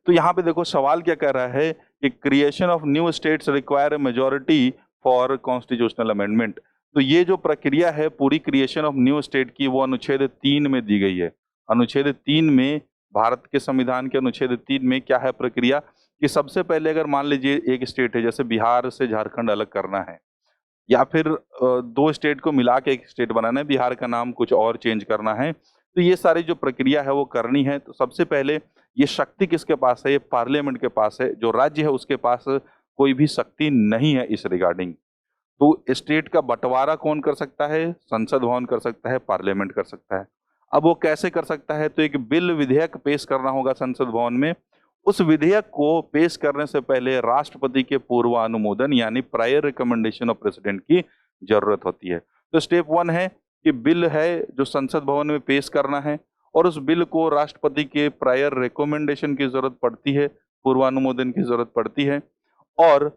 तो यहाँ पे देखो सवाल क्या कह रहा है कि creation of new states require a majority for constitutional amendment. तो ये जो प्रक्रिया है पूरी क्रिएशन ऑफ न्यू स्टेट की, वो अनुच्छेद 3 में दी गई है। अनुच्छेद 3 में, भारत के संविधान के अनुच्छेद 3 में क्या है प्रक्रिया, कि सबसे पहले अगर मान लीजिए एक स्टेट है, जैसे बिहार से झारखंड अलग करना है, या फिर दो स्टेट को मिला के एक स्टेट बनाना है, बिहार का नाम कुछ और चेंज करना है, तो ये सारी जो प्रक्रिया है वो करनी है। तो सबसे पहले ये शक्ति किसके पास है, ये पार्लियामेंट के पास है। जो राज्य है उसके पास कोई भी शक्ति नहीं है इस रिगार्डिंग। तो स्टेट का बंटवारा कौन कर सकता है, संसद भवन कर सकता है, पार्लियामेंट कर सकता है। अब वो कैसे कर सकता है, तो एक बिल विधेयक पेश करना होगा संसद भवन में। उस विधेयक को पेश करने से पहले राष्ट्रपति के पूर्वानुमोदन यानी प्रायर रिकमेंडेशन ऑफ प्रेसिडेंट की जरूरत होती है। तो स्टेप 1 है कि बिल है जो संसद भवन में पेश करना है, और उस बिल को राष्ट्रपति के प्रायर रिकमेंडेशन की जरूरत पड़ती है, पूर्वानुमोदन की जरूरत पड़ती है। और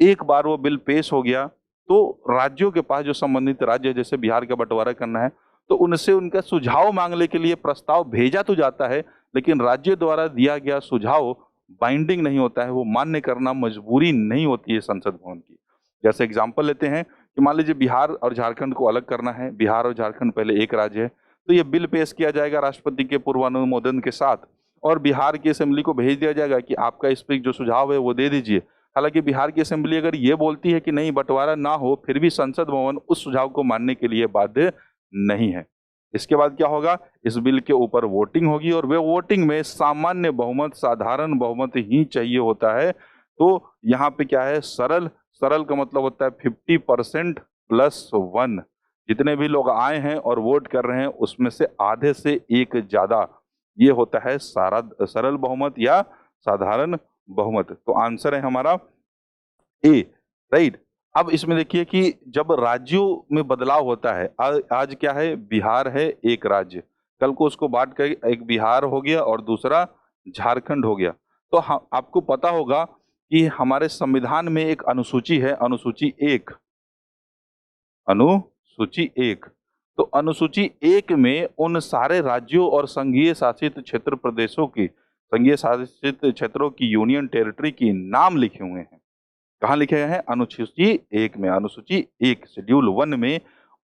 एक बार वो बिल पेश हो गया तो राज्यों के पास, जो संबंधित राज्य जैसे बिहार का बंटवारा करना है, तो उनसे उनका सुझाव मांगने के लिए प्रस्ताव भेजा तो जाता है, लेकिन राज्य द्वारा दिया गया सुझाव बाइंडिंग नहीं होता है, वो मान्य करना मजबूरी नहीं होती है संसद भवन की। जैसे एग्जाम्पल लेते हैं कि मान लीजिए बिहार और झारखंड को अलग करना है, बिहार और झारखंड पहले एक राज्य है, तो ये बिल पेश किया जाएगा राष्ट्रपति के पूर्वानुमोदन के साथ, और बिहार की असेंबली को भेज दिया जाएगा कि आपका इस पर जो सुझाव है वो दे दीजिए। हालांकि बिहार की असेंबली अगर ये बोलती है कि नहीं बंटवारा ना हो, फिर भी संसद भवन उस सुझाव को मानने के लिए बाध्य नहीं है। इसके बाद क्या होगा, इस बिल के ऊपर वोटिंग होगी, और वे वोटिंग में सामान्य बहुमत, साधारण बहुमत ही चाहिए होता है। तो यहाँ पे क्या है, सरल, सरल का मतलब होता है 50% + 1। जितने भी लोग आए हैं और वोट कर रहे हैं उसमें से आधे से एक ज्यादा, ये होता है सारा सरल बहुमत या साधारण बहुमत। तो आंसर है हमारा ए, राइट। अब इसमें देखिए कि जब राज्यों में बदलाव होता है, आज क्या है, बिहार है एक राज्य, कल को उसको बांट कर एक बिहार हो गया और दूसरा झारखंड हो गया। तो आपको पता होगा कि हमारे संविधान में एक अनुसूची है, अनुसूची 1, अनुसूची 1। तो अनुसूची 1 में उन सारे राज्यों और संघीय शासित क्षेत्र प्रदेशों की, संघीय शासित क्षेत्रों की, यूनियन टेरिटरी की नाम लिखे हुए हैं। कहाँ लिखे गए हैं, अनुसूची 1 में। अनुसूची 1 शेड्यूल 1 में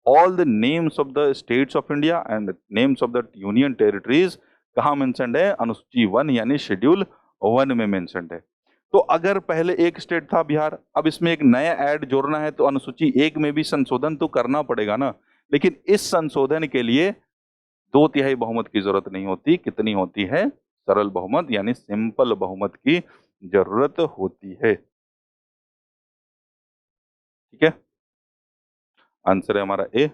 all the names of the states of India and names of the union territories कहाँ मेंशन्ड है, अनुसूची 1 यानी शेड्यूल 1 में मेंशन्ड है। तो अगर पहले एक स्टेट था बिहार, अब इसमें एक नया ऐड जोड़ना है, तो अनुसूची 1 में भी संशोधन तो करना पड़ेगा ना। लेकिन इस संशोधन के लिए 2/3 बहुमत की जरूरत नहीं होती, कितनी होती है, सरल बहुमत यानी सिंपल बहुमत की जरूरत होती है। ठीक है, आंसर है हमारा ए।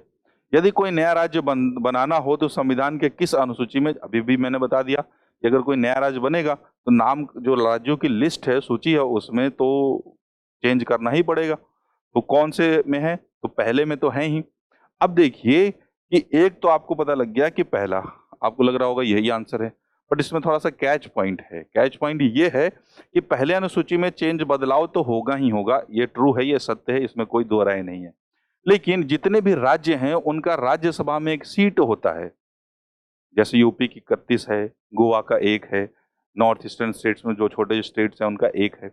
यदि कोई नया राज्य बनाना हो तो संविधान के किस अनुसूची में, अभी भी मैंने बता दिया कि अगर कोई नया राज्य बनेगा तो नाम, जो राज्यों की लिस्ट है, सूची है, उसमें तो चेंज करना ही पड़ेगा। तो कौन से में है, तो पहले में तो है ही। अब देखिए कि एक तो आपको पता लग गया कि पहला, आपको लग रहा होगा यही आंसर है, बट इसमें थोड़ा सा कैच पॉइंट है। कैच पॉइंट ये है कि पहले अनुसूची में चेंज, बदलाव तो होगा ही होगा, ये ट्रू है, ये सत्य है, इसमें कोई दो राय नहीं है। लेकिन जितने भी राज्य हैं उनका राज्यसभा में एक सीट होता है। जैसे यूपी की 31 है, गोवा का 1 है, नॉर्थ ईस्टर्न स्टेट्स में जो छोटे स्टेट्स हैं उनका 1 है।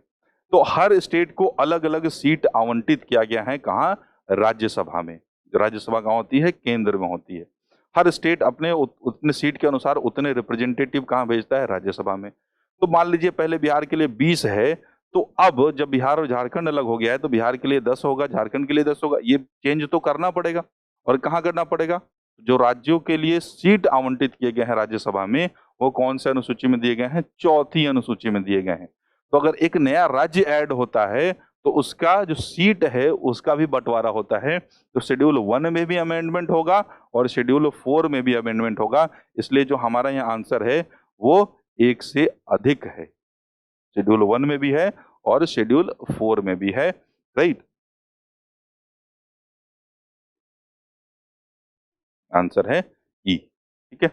तो हर स्टेट को अलग अलग सीट आवंटित किया गया है, कहाँ, राज्यसभा में। राज्यसभा कहाँ होती है, केंद्र में होती है। हर स्टेट अपने उतने सीट के अनुसार उतने रिप्रेजेंटेटिव कहाँ भेजता है, राज्यसभा में। तो मान लीजिए पहले बिहार के लिए 20 है, तो अब जब बिहार और झारखंड अलग हो गया है तो बिहार के लिए 10 होगा, झारखंड के लिए 10 होगा। ये चेंज तो करना पड़ेगा, और कहाँ करना पड़ेगा, जो राज्यों के लिए सीट आवंटित किए गए हैं राज्यसभा में, वो कौन से अनुसूची में दिए गए हैं, चौथी अनुसूची में दिए गए हैं। तो अगर एक नया राज्य ऐड होता है तो उसका जो सीट है उसका भी बंटवारा होता है। तो शेड्यूल 1 में भी अमेंडमेंट होगा और शेड्यूल 4 में भी अमेंडमेंट होगा। इसलिए जो हमारा यहाँ आंसर है वो 1 से अधिक है। शेड्यूल 1 में भी है और शेड्यूल 4 में भी है, राइट। आंसर है ई। ठीक है,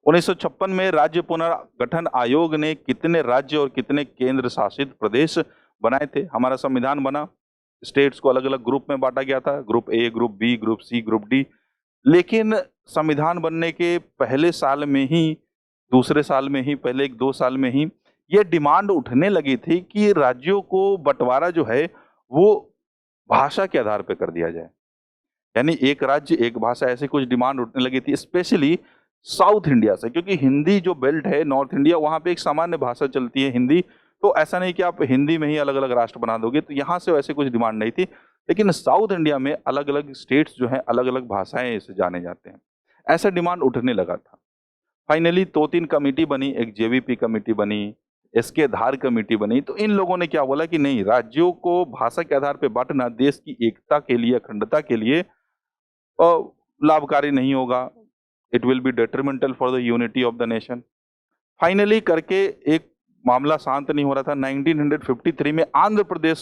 1956 में राज्य पुनर्गठन आयोग ने कितने राज्य और कितने केंद्र शासित प्रदेश बनाए थे। हमारा संविधान बना, स्टेट्स को अलग अलग ग्रुप में बांटा गया था, group A, group B, group C, group D. लेकिन संविधान बनने के पहले साल में ही, दूसरे साल में ही, पहले 1-2 साल में ही ये डिमांड उठने लगी थी कि राज्यों को बंटवारा जो है वो भाषा के आधार पर कर दिया जाए। यानी एक राज्य एक भाषा, ऐसी कुछ डिमांड उठने लगी थी स्पेशली साउथ इंडिया से, क्योंकि हिंदी जो बेल्ट है नॉर्थ इंडिया, वहां पे एक सामान्य भाषा चलती है हिंदी। तो ऐसा नहीं कि आप हिंदी में ही अलग अलग राष्ट्र बना दोगे, तो यहाँ से वैसे कुछ डिमांड नहीं थी। लेकिन साउथ इंडिया में अलग अलग स्टेट्स जो हैं अलग अलग भाषाएं से जाने जाते हैं, ऐसा डिमांड उठने लगा था। फाइनली 2-3 कमेटी बनी, एक जेवीपी कमेटी बनी, एसके धार कमेटी बनी। तो इन लोगों ने क्या बोला कि नहीं, राज्यों को भाषा के आधार पर बांटना देश की एकता के लिए, अखंडता के लिए लाभकारी नहीं होगा। It will be detrimental for the unity of the nation. Finally करके एक मामला शांत नहीं हो रहा था। 1953 में आंध्र प्रदेश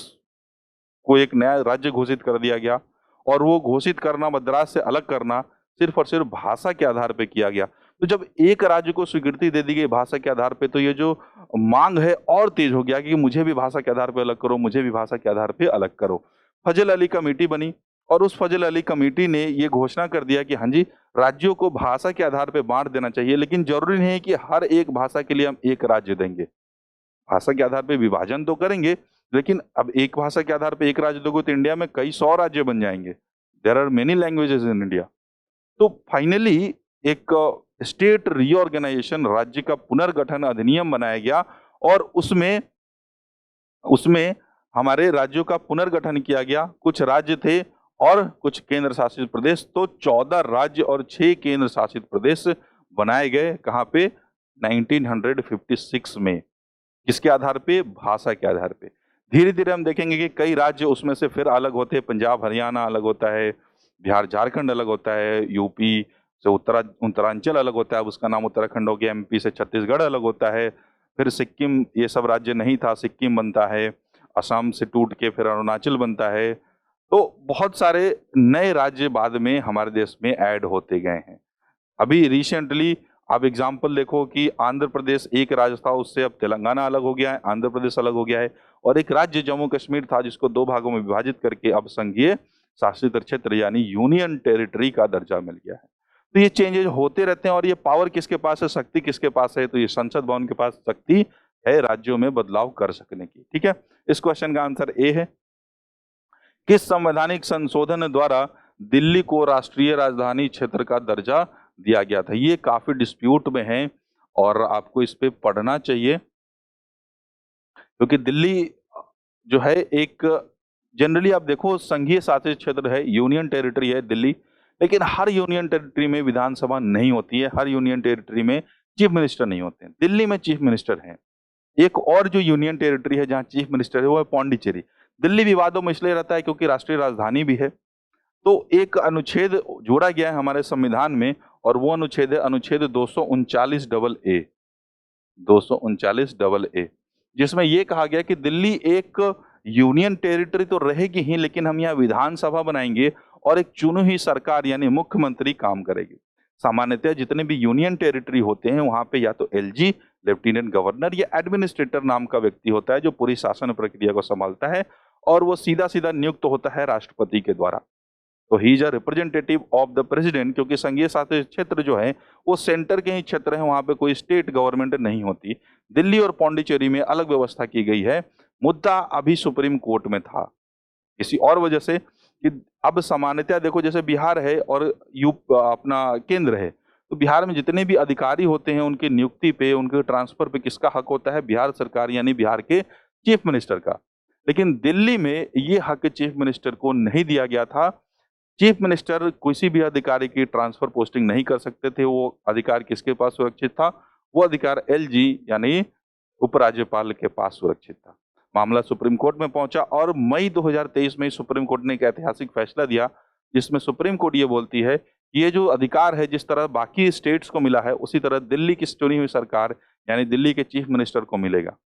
को एक नया राज्य घोषित कर दिया गया, और वो घोषित करना, मद्रास से अलग करना, सिर्फ और सिर्फ भाषा के आधार पे किया गया। तो जब एक राज्य को स्वीकृति दे दी गई भाषा के आधार पे, तो ये जो मांग है और तेज हो गया कि मुझे भी भाषा के आधार पे अलग करो, मुझे भी भाषा के आधार पे अलग करो। फजल अली कमेटी बनी, और उस फजल अली कमेटी ने ये घोषणा कर दिया कि हाँ जी, राज्यों को भाषा के आधार पे बांट देना चाहिए, लेकिन जरूरी नहीं है कि हर एक भाषा के लिए हम एक राज्य देंगे। भाषा के आधार पे विभाजन तो करेंगे, लेकिन अब एक भाषा के आधार पे एक राज्य दोगे तो इंडिया में कई 100 राज्य बन जाएंगे। There are many languages in India. तो फाइनली एक स्टेट रीऑर्गेनाइजेशन, राज्य का पुनर्गठन अधिनियम बनाया गया, और उसमें हमारे राज्यों का पुनर्गठन किया गया। कुछ राज्य थे और कुछ केंद्र शासित प्रदेश। तो 14 राज्य और 6 केंद्र शासित प्रदेश बनाए गए। कहाँ पे? 1956 में। किसके आधार पे? भाषा के आधार पे। धीरे धीरे हम देखेंगे कि कई राज्य उसमें से फिर अलग होते हैं। पंजाब हरियाणा अलग होता है, बिहार झारखंड अलग होता है, यूपी से उत्तरांचल अलग होता है, अब उसका नाम उत्तराखंड हो गया। एमपी से छत्तीसगढ़ अलग होता है, फिर सिक्किम, ये सब राज्य नहीं था, सिक्किम बनता है। असम से टूट के फिर अरुणाचल बनता है। तो बहुत सारे नए राज्य बाद में हमारे देश में ऐड होते गए हैं। अभी रिसेंटली आप एग्जाम्पल देखो कि आंध्र प्रदेश एक राज्य था, उससे अब तेलंगाना अलग हो गया है, आंध्र प्रदेश अलग हो गया है, और एक राज्य जम्मू कश्मीर था जिसको 2 भागों में विभाजित करके अब संघीय शासित क्षेत्र यानी यूनियन टेरिटरी का दर्जा मिल गया है। तो ये चेंजेस होते रहते हैं, और ये पावर किसके पास है, शक्ति किसके पास है? तो ये संसद भवन के पास शक्ति है राज्यों में बदलाव कर सकने की। ठीक है, इस क्वेश्चन का आंसर ए है। किस संवैधानिक संशोधन द्वारा दिल्ली को राष्ट्रीय राजधानी क्षेत्र का दर्जा दिया गया था? ये काफी डिस्प्यूट में है और आपको इस पे पढ़ना चाहिए, क्योंकि दिल्ली जो है एक, जनरली आप देखो संघीय शासित क्षेत्र है, यूनियन टेरिटरी है दिल्ली, लेकिन हर यूनियन टेरिटरी में विधानसभा नहीं होती है, हर यूनियन टेरिटरी में चीफ मिनिस्टर नहीं होते हैं। दिल्ली में चीफ मिनिस्टर हैं। एक और जो यूनियन टेरिटरी है जहां चीफ मिनिस्टर है वो है पौंडीचेरी। दिल्ली विवादों में इसलिए रहता है क्योंकि राष्ट्रीय राजधानी भी है। तो एक अनुच्छेद जोड़ा गया है हमारे संविधान में, और वो अनुच्छेद है अनुच्छेद 239AA, 239AA, जिसमें ये कहा गया कि दिल्ली एक यूनियन टेरिटरी तो रहेगी ही, लेकिन हम यहाँ विधानसभा बनाएंगे और एक चुनी हुई सरकार यानी मुख्यमंत्री काम करेगी। सामान्यतः जितने भी यूनियन टेरिटरी होते हैं वहां पे या तो एलजी, लेफ्टिनेंट गवर्नर, या एडमिनिस्ट्रेटर नाम का व्यक्ति होता है जो पूरी शासन प्रक्रिया को संभालता है, और वो सीधा सीधा नियुक्त होता है राष्ट्रपति के द्वारा। तो he is a representative of the president, क्योंकि संघीय शासित क्षेत्र जो है वो सेंटर के ही क्षेत्र है, वहां पे कोई स्टेट गवर्नमेंट नहीं होती। दिल्ली और पौंडीचेरी में अलग व्यवस्था की गई है। मुद्दा अभी सुप्रीम कोर्ट में था किसी और वजह से, कि अब सामान्यतः देखो जैसे बिहार है और अपना केंद्र है, तो बिहार में जितने भी अधिकारी होते हैं उनकी नियुक्ति पे, उनके ट्रांसफर पे किसका हक होता है? बिहार सरकार यानी बिहार के चीफ मिनिस्टर का। लेकिन दिल्ली में ये हक चीफ मिनिस्टर को नहीं दिया गया था। चीफ मिनिस्टर किसी भी अधिकारी की ट्रांसफर पोस्टिंग नहीं कर सकते थे। वो अधिकार किसके पास सुरक्षित था? वो अधिकार एलजी यानी उपराज्यपाल के पास सुरक्षित था। मामला सुप्रीम कोर्ट में पहुंचा, और मई 2023 में सुप्रीम कोर्ट ने एक ऐतिहासिक फैसला दिया, जिसमें सुप्रीम कोर्ट ये बोलती है कि ये जो अधिकार है जिस तरह बाकी स्टेट्स को मिला है, उसी तरह दिल्ली की चुनी हुई सरकार यानी दिल्ली के चीफ मिनिस्टर को मिलेगा।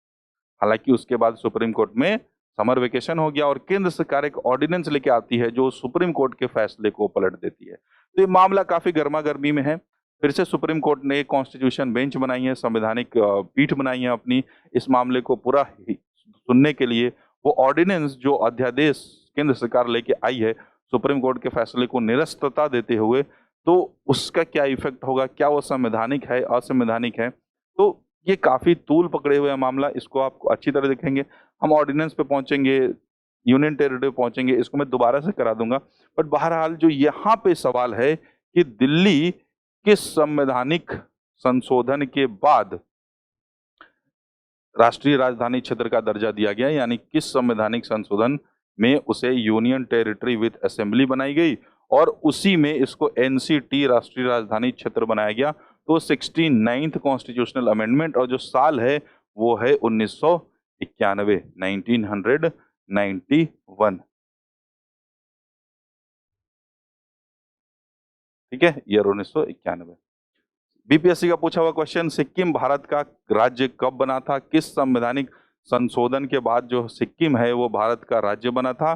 हालांकि उसके बाद सुप्रीम कोर्ट में समर वेकेशन हो गया और केंद्र सरकार एक ऑर्डिनेंस लेके आती है जो सुप्रीम कोर्ट के फैसले को पलट देती है। तो ये मामला काफी गर्मा गर्मी में है। फिर से सुप्रीम कोर्ट ने कॉन्स्टिट्यूशन बेंच बनाई है, संवैधानिक पीठ बनाई है अपनी, इस मामले को पूरा सुनने के लिए। वो ऑर्डिनेंस जो अध्यादेश केंद्र सरकार लेके आई है सुप्रीम कोर्ट के फैसले को निरस्तता देते हुए, तो उसका क्या इफेक्ट होगा, क्या वो संवैधानिक है, असंवैधानिक है? तो ये काफी तूल पकड़े हुए मामला, इसको आप अच्छी तरह देखेंगे। हम ऑर्डिनेंस पे पहुंचेंगे, यूनियन टेरिटरी पहुंचेंगे, इसको मैं दोबारा से करा दूंगा। बट बहरहाल जो यहाँ पे सवाल है कि दिल्ली किस संवैधानिक संशोधन के बाद राष्ट्रीय राजधानी क्षेत्र का दर्जा दिया गया, यानी किस संवैधानिक संशोधन में उसे यूनियन टेरिटरी विद असेंबली बनाई गई और उसी में इसको एनसीटी राष्ट्रीय राजधानी क्षेत्र बनाया गया। तो 69th कॉन्स्टिट्यूशनल अमेंडमेंट, और जो साल है वो है 1991, 1991। ठीक है, ईयर 1991। बीपीएससी का पूछा हुआ क्वेश्चन, सिक्किम भारत का राज्य कब बना था? किस संवैधानिक संशोधन के बाद जो सिक्किम है वो भारत का राज्य बना था?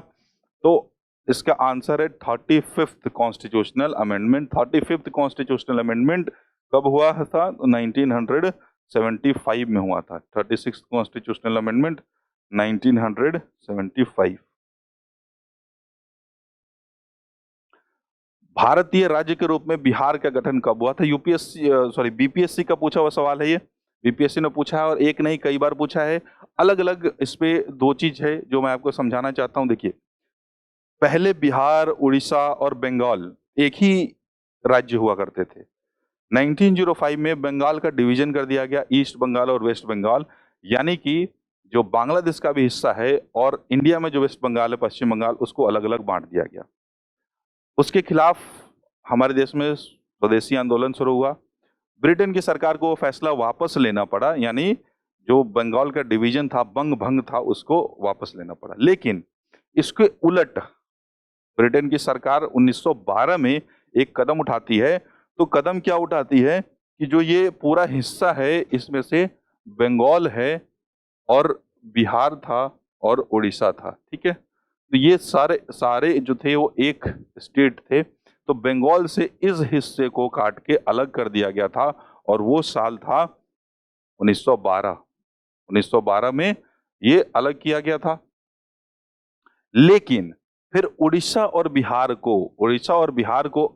तो इसका आंसर है 35th constitutional amendment. 35th constitutional amendment कब हुआ था? 1975 में हुआ था। 36th constitutional amendment 1975। भारतीय राज्य के रूप में बिहार का गठन कब हुआ था? बीपीएससी का पूछा हुआ सवाल है ये। बीपीएससी ने पूछा है और एक नहीं कई बार पूछा है। अलग अलग इस पे दो चीज है जो मैं आपको समझाना चाहता हूं। देखिए, पहले बिहार, उड़ीसा और बंगाल एक ही राज्य हुआ करते थे। 1905 में बंगाल का डिवीजन कर दिया गया, ईस्ट बंगाल और वेस्ट बंगाल, यानी कि जो बांग्लादेश का भी हिस्सा है और इंडिया में जो वेस्ट बंगाल है, पश्चिम बंगाल, उसको अलग अलग बांट दिया गया। उसके खिलाफ हमारे देश में स्वदेशी आंदोलन शुरू हुआ। ब्रिटेन की सरकार को वो फैसला वापस लेना पड़ा, यानी जो बंगाल का डिवीजन था, बंग भंग था, उसको वापस लेना पड़ा। लेकिन इसके उलट ब्रिटेन की सरकार 1912 में एक कदम उठाती है। तो कदम क्या उठाती है कि जो ये पूरा हिस्सा है इसमें से बंगाल है और बिहार था और उड़ीसा था। ठीक है, तो ये सारे सारे जो थे वो एक स्टेट थे। तो बंगाल से इस हिस्से को काट के अलग कर दिया गया था और वो साल था 1912। 1912 में ये अलग किया गया था। लेकिन फिर उड़ीसा और बिहार को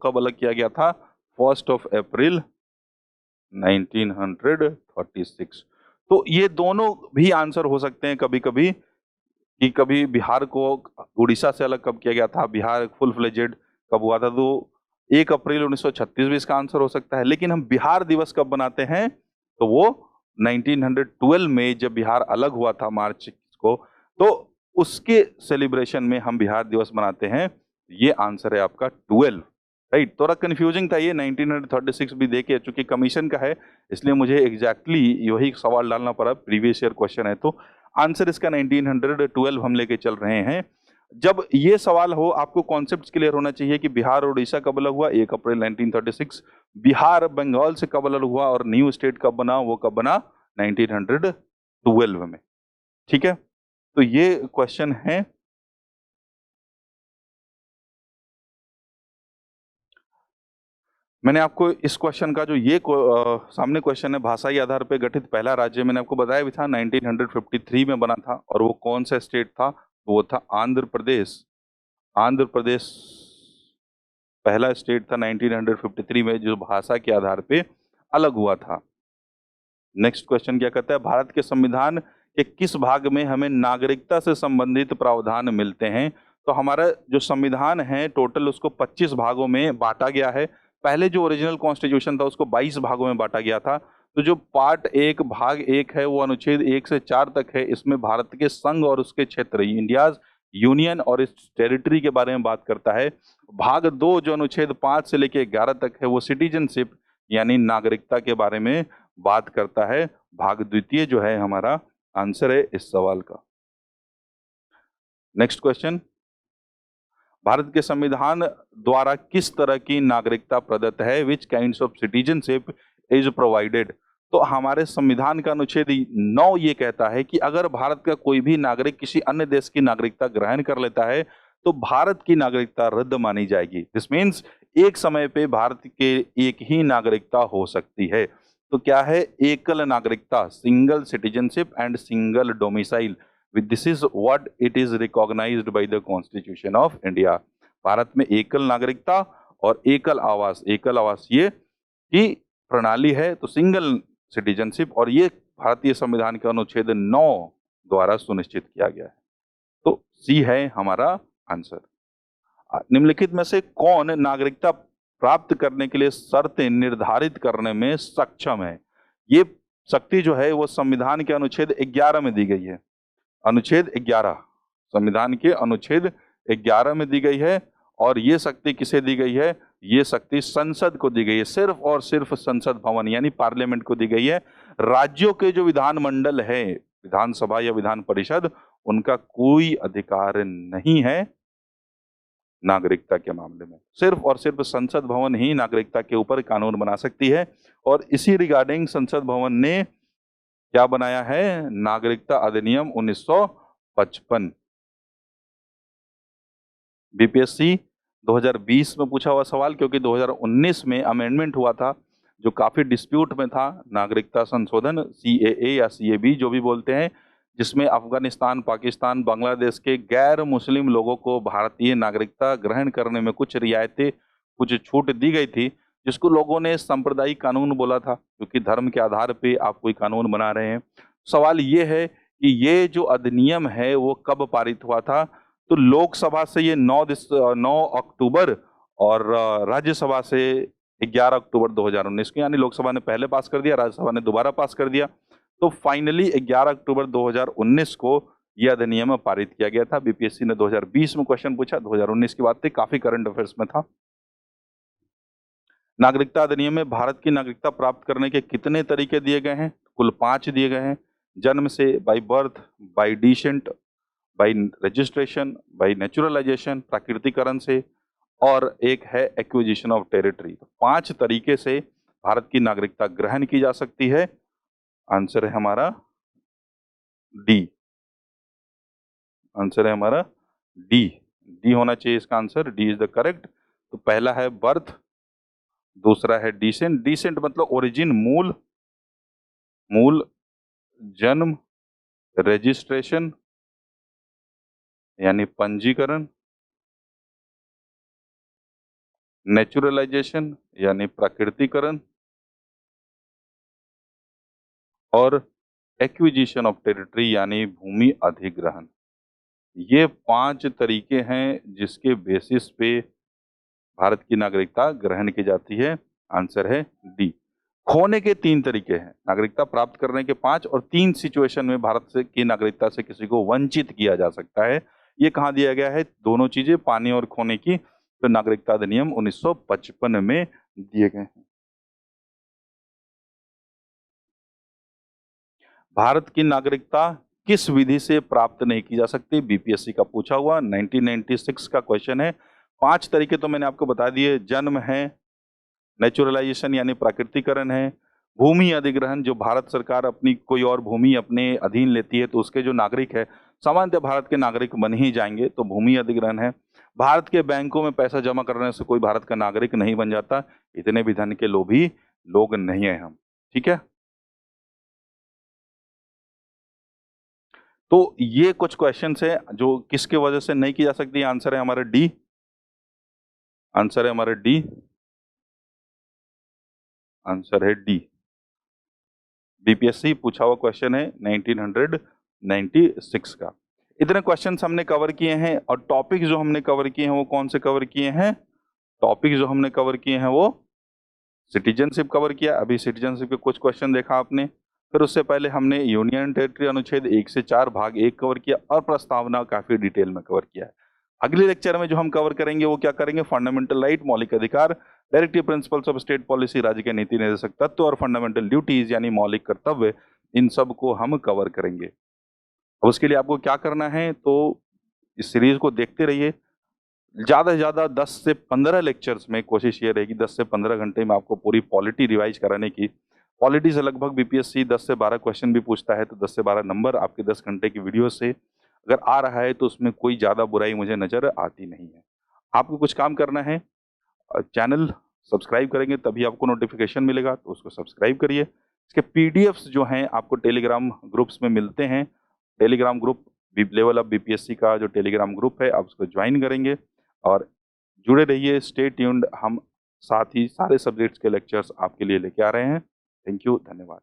कब अलग किया गया था? 1 अप्रैल 1936। तो ये दोनों भी आंसर हो सकते हैं कभी कभी, कि कभी बिहार को उड़ीसा से अलग कब किया गया था, बिहार फुल फ्लेजेड कब हुआ था। तो 1 अप्रैल 1936 भी इसका आंसर हो सकता है। लेकिन हम बिहार दिवस कब बनाते हैं? तो वो 1912 में जब बिहार अलग हुआ था मार्च को, तो उसके सेलिब्रेशन में हम बिहार दिवस मनाते हैं। ये आंसर है आपका 12, राइट। थोड़ा कंफ्यूजिंग था ये 1936 भी देखे, चूंकि कमीशन का है इसलिए मुझे एग्जैक्टली वही सवाल डालना पड़ा, प्रीवियस ईयर क्वेश्चन है। तो आंसर इसका 1912 हम लेके चल रहे हैं। जब ये सवाल हो, आपको कॉन्सेप्ट क्लियर होना चाहिए कि बिहार और उड़ीसा कब अलग हुआ, 1 अप्रैल 1936। बिहार बंगाल से कब अलग हुआ और न्यू स्टेट कब बना, वो कब बना? 1912 में। ठीक है, तो ये क्वेश्चन है। मैंने आपको इस क्वेश्चन का जो ये सामने क्वेश्चन है, भाषाई आधार पर गठित पहला राज्य, मैंने आपको बताया भी था 1953 में बना था। और वो कौन सा स्टेट था? वो था आंध्र प्रदेश। आंध्र प्रदेश पहला स्टेट था 1953 में जो भाषा के आधार पे अलग हुआ था। नेक्स्ट क्वेश्चन क्या कहता है? भारत के संविधान के किस भाग में हमें नागरिकता से संबंधित प्रावधान मिलते हैं? तो हमारा जो संविधान है टोटल उसको 25 भागों में बांटा गया है। पहले जो ओरिजिनल कॉन्स्टिट्यूशन था उसको 22 भागों में बांटा गया था। तो जो पार्ट 1 भाग 1 है वो अनुच्छेद 1 से 4 तक है। इसमें भारत के संघ और उसके क्षेत्र, इंडियाज यूनियन और इस टेरिटरी के बारे में बात करता है। भाग 2 जो अनुच्छेद 5 से लेकर 11 तक है वो सिटीजनशिप यानी नागरिकता के बारे में बात करता है। भाग द्वितीय जो है हमारा आंसर है इस सवाल का। नेक्स्ट क्वेश्चन, भारत के संविधान द्वारा किस तरह की नागरिकता प्रदत्त है? Which kinds of citizenship is provided? तो हमारे संविधान का अनुच्छेद 9 ये कहता है कि अगर भारत का कोई भी नागरिक किसी अन्य देश की नागरिकता ग्रहण कर लेता है तो भारत की नागरिकता रद्द मानी जाएगी। दिस मीन्स एक समय पे भारत के एक ही नागरिकता हो सकती है। तो क्या है? एकल नागरिकता, single citizenship and single domicile. This is what it is recognised by the constitution of India. भारत में एकल नागरिकता और एकल आवास ये की प्रणाली है। तो सिंगल सिटीजनशिप, और ये भारतीय संविधान के अनुच्छेद 9 द्वारा सुनिश्चित किया गया है। तो सी है हमारा आंसर। निम्नलिखित में से कौन नागरिकता प्राप्त करने के लिए शर्तें निर्धारित करने में सक्षम है? ये शक्ति जो है वो संविधान के अनुच्छेद 11 में दी गई है। अनुच्छेद 11 संविधान के अनुच्छेद 11 में दी गई है। और ये शक्ति किसे दी गई है? ये शक्ति संसद को दी गई है, सिर्फ और सिर्फ संसद भवन यानी पार्लियामेंट को दी गई है। राज्यों के जो विधानमंडल है, विधानसभा या विधान परिषद, उनका कोई अधिकार नहीं है नागरिकता के मामले में। सिर्फ और सिर्फ संसद भवन ही नागरिकता के ऊपर कानून बना सकती है। और इसी रिगार्डिंग संसद भवन ने क्या बनाया है? नागरिकता अधिनियम 1955। बीपीएससी 2020 में पूछा हुआ सवाल, क्योंकि 2019 में अमेंडमेंट हुआ था जो काफी डिस्प्यूट में था, नागरिकता संशोधन CAA या CAB जो भी बोलते हैं, जिसमें अफगानिस्तान, पाकिस्तान, बांग्लादेश के गैर मुस्लिम लोगों को भारतीय नागरिकता ग्रहण करने में कुछ रियायतें, कुछ छूट दी गई थी, जिसको लोगों ने सांप्रदायिक कानून बोला था, क्योंकि धर्म के आधार पे आप कोई कानून बना रहे हैं। सवाल ये है कि ये जो अधिनियम है वो कब पारित हुआ था? तो लोकसभा से ये 9 अक्टूबर और राज्यसभा से 11 अक्टूबर 2019 को, यानी लोकसभा ने पहले पास कर दिया, राज्यसभा ने दोबारा पास कर दिया। तो फाइनली 11 अक्टूबर 2019 को यह अधिनियम पारित किया गया था। बीपीएससी ने 2020 में क्वेश्चन पूछा, 2019 की बात थी, काफी करंट अफेयर्स में था। नागरिकता अधिनियम में भारत की नागरिकता प्राप्त करने के कितने तरीके दिए गए हैं? कुल 5 दिए गए हैं। जन्म से, by birth, by descent, by registration, by naturalisation, प्राकृतिकरण से, और एक है एक्विजिशन ऑफ टेरिटरी। 5 तरीके से भारत की नागरिकता ग्रहण की जा सकती है। आंसर है हमारा डी। आंसर है हमारा डी। डी होना चाहिए इसका answer. D is the correct. तो पहला है बर्थ, दूसरा है डिसेंट। डिसेंट मतलब ओरिजिन, मूल, मूल, जन्म, रजिस्ट्रेशन यानी पंजीकरण, नेचुरलाइजेशन यानी प्राकृतिकरण, और एक्विजिशन ऑफ टेरिटरी यानी भूमि अधिग्रहण। ये 5 तरीके हैं जिसके बेसिस पे भारत की नागरिकता ग्रहण की जाती है। आंसर है डी। खोने के 3 तरीके हैं। नागरिकता प्राप्त करने के 5 और 3 सिचुएशन में भारत से की नागरिकता से किसी को वंचित किया जा सकता है। ये कहाँ दिया गया है? दोनों चीजें, पाने और खोने की। तो नागरिकता अधिनियम 1955 में दिए गए हैं। भारत की नागरिकता किस विधि से प्राप्त नहीं की जा सकती? बीपीएससी का पूछा हुआ 1996 का क्वेश्चन है। 5 तरीके तो मैंने आपको बता दिए। जन्म है, नेचुरलाइजेशन यानी प्राकृतिकरण है, भूमि अधिग्रहण, जो भारत सरकार अपनी कोई और भूमि अपने अधीन लेती है तो उसके जो नागरिक है सामान्यतः भारत के नागरिक बन ही जाएंगे, तो भूमि अधिग्रहण है। भारत के बैंकों में पैसा जमा करने से कोई भारत का नागरिक नहीं बन जाता, इतने भी धन के लोभी लोग नहीं है हम। ठीक है, तो ये कुछ क्वेश्चंस है जो किसके वजह से नहीं की जा सकती। आंसर है हमारा डी। आंसर है हमारा डी। आंसर है डी। बीपीएससी पूछा हुआ क्वेश्चन है 1996 का। इतने क्वेश्चंस हमने कवर किए हैं। और टॉपिक जो हमने कवर किए हैं वो कौन से कवर किए हैं? टॉपिक जो हमने कवर किए हैं वो सिटीजनशिप कवर किया। अभी सिटीजनशिप के कुछ क्वेश्चन देखा आपने। फिर उससे पहले हमने यूनियन टेरिटरी अनुच्छेद 1 से 4 भाग 1 कवर किया और प्रस्तावना काफी डिटेल में कवर किया है। अगले लेक्चर में जो हम कवर करेंगे वो क्या करेंगे? फंडामेंटल राइट, मौलिक अधिकार, directive principles of state policy, राज्य के नीति निर्देशक तत्व, और फंडामेंटल ड्यूटीज यानी मौलिक कर्तव्य, इन सब को हम कवर करेंगे। अब उसके लिए आपको क्या करना है? तो इस सीरीज को देखते रहिए। ज्यादा से ज्यादा 10 से 15 लेक्चर्स में कोशिश ये रहेगी 10 से 15 घंटे में आपको पूरी पॉलिटी रिवाइज कराने की। पॉलिटी से लगभग बीपीएससी 10 से 12 क्वेश्चन भी पूछता है, तो 10 से 12 नंबर आपके 10 घंटे की वीडियो से अगर आ रहा है तो उसमें कोई ज़्यादा बुराई मुझे नज़र आती नहीं है। आपको कुछ काम करना है, चैनल सब्सक्राइब करेंगे तभी आपको नोटिफिकेशन मिलेगा, तो उसको सब्सक्राइब करिए। इसके पीडीएफ्स जो हैं आपको टेलीग्राम ग्रुप्स में मिलते हैं। Telegram group level up BPSC का जो टेलीग्राम ग्रुप है आप उसको ज्वाइन करेंगे और जुड़े रहिए। Stay tuned. हम साथ ही सारे सब्जेक्ट्स के लेक्चर्स आपके लिए लेके आ रहे हैं। थैंक यू, धन्यवाद।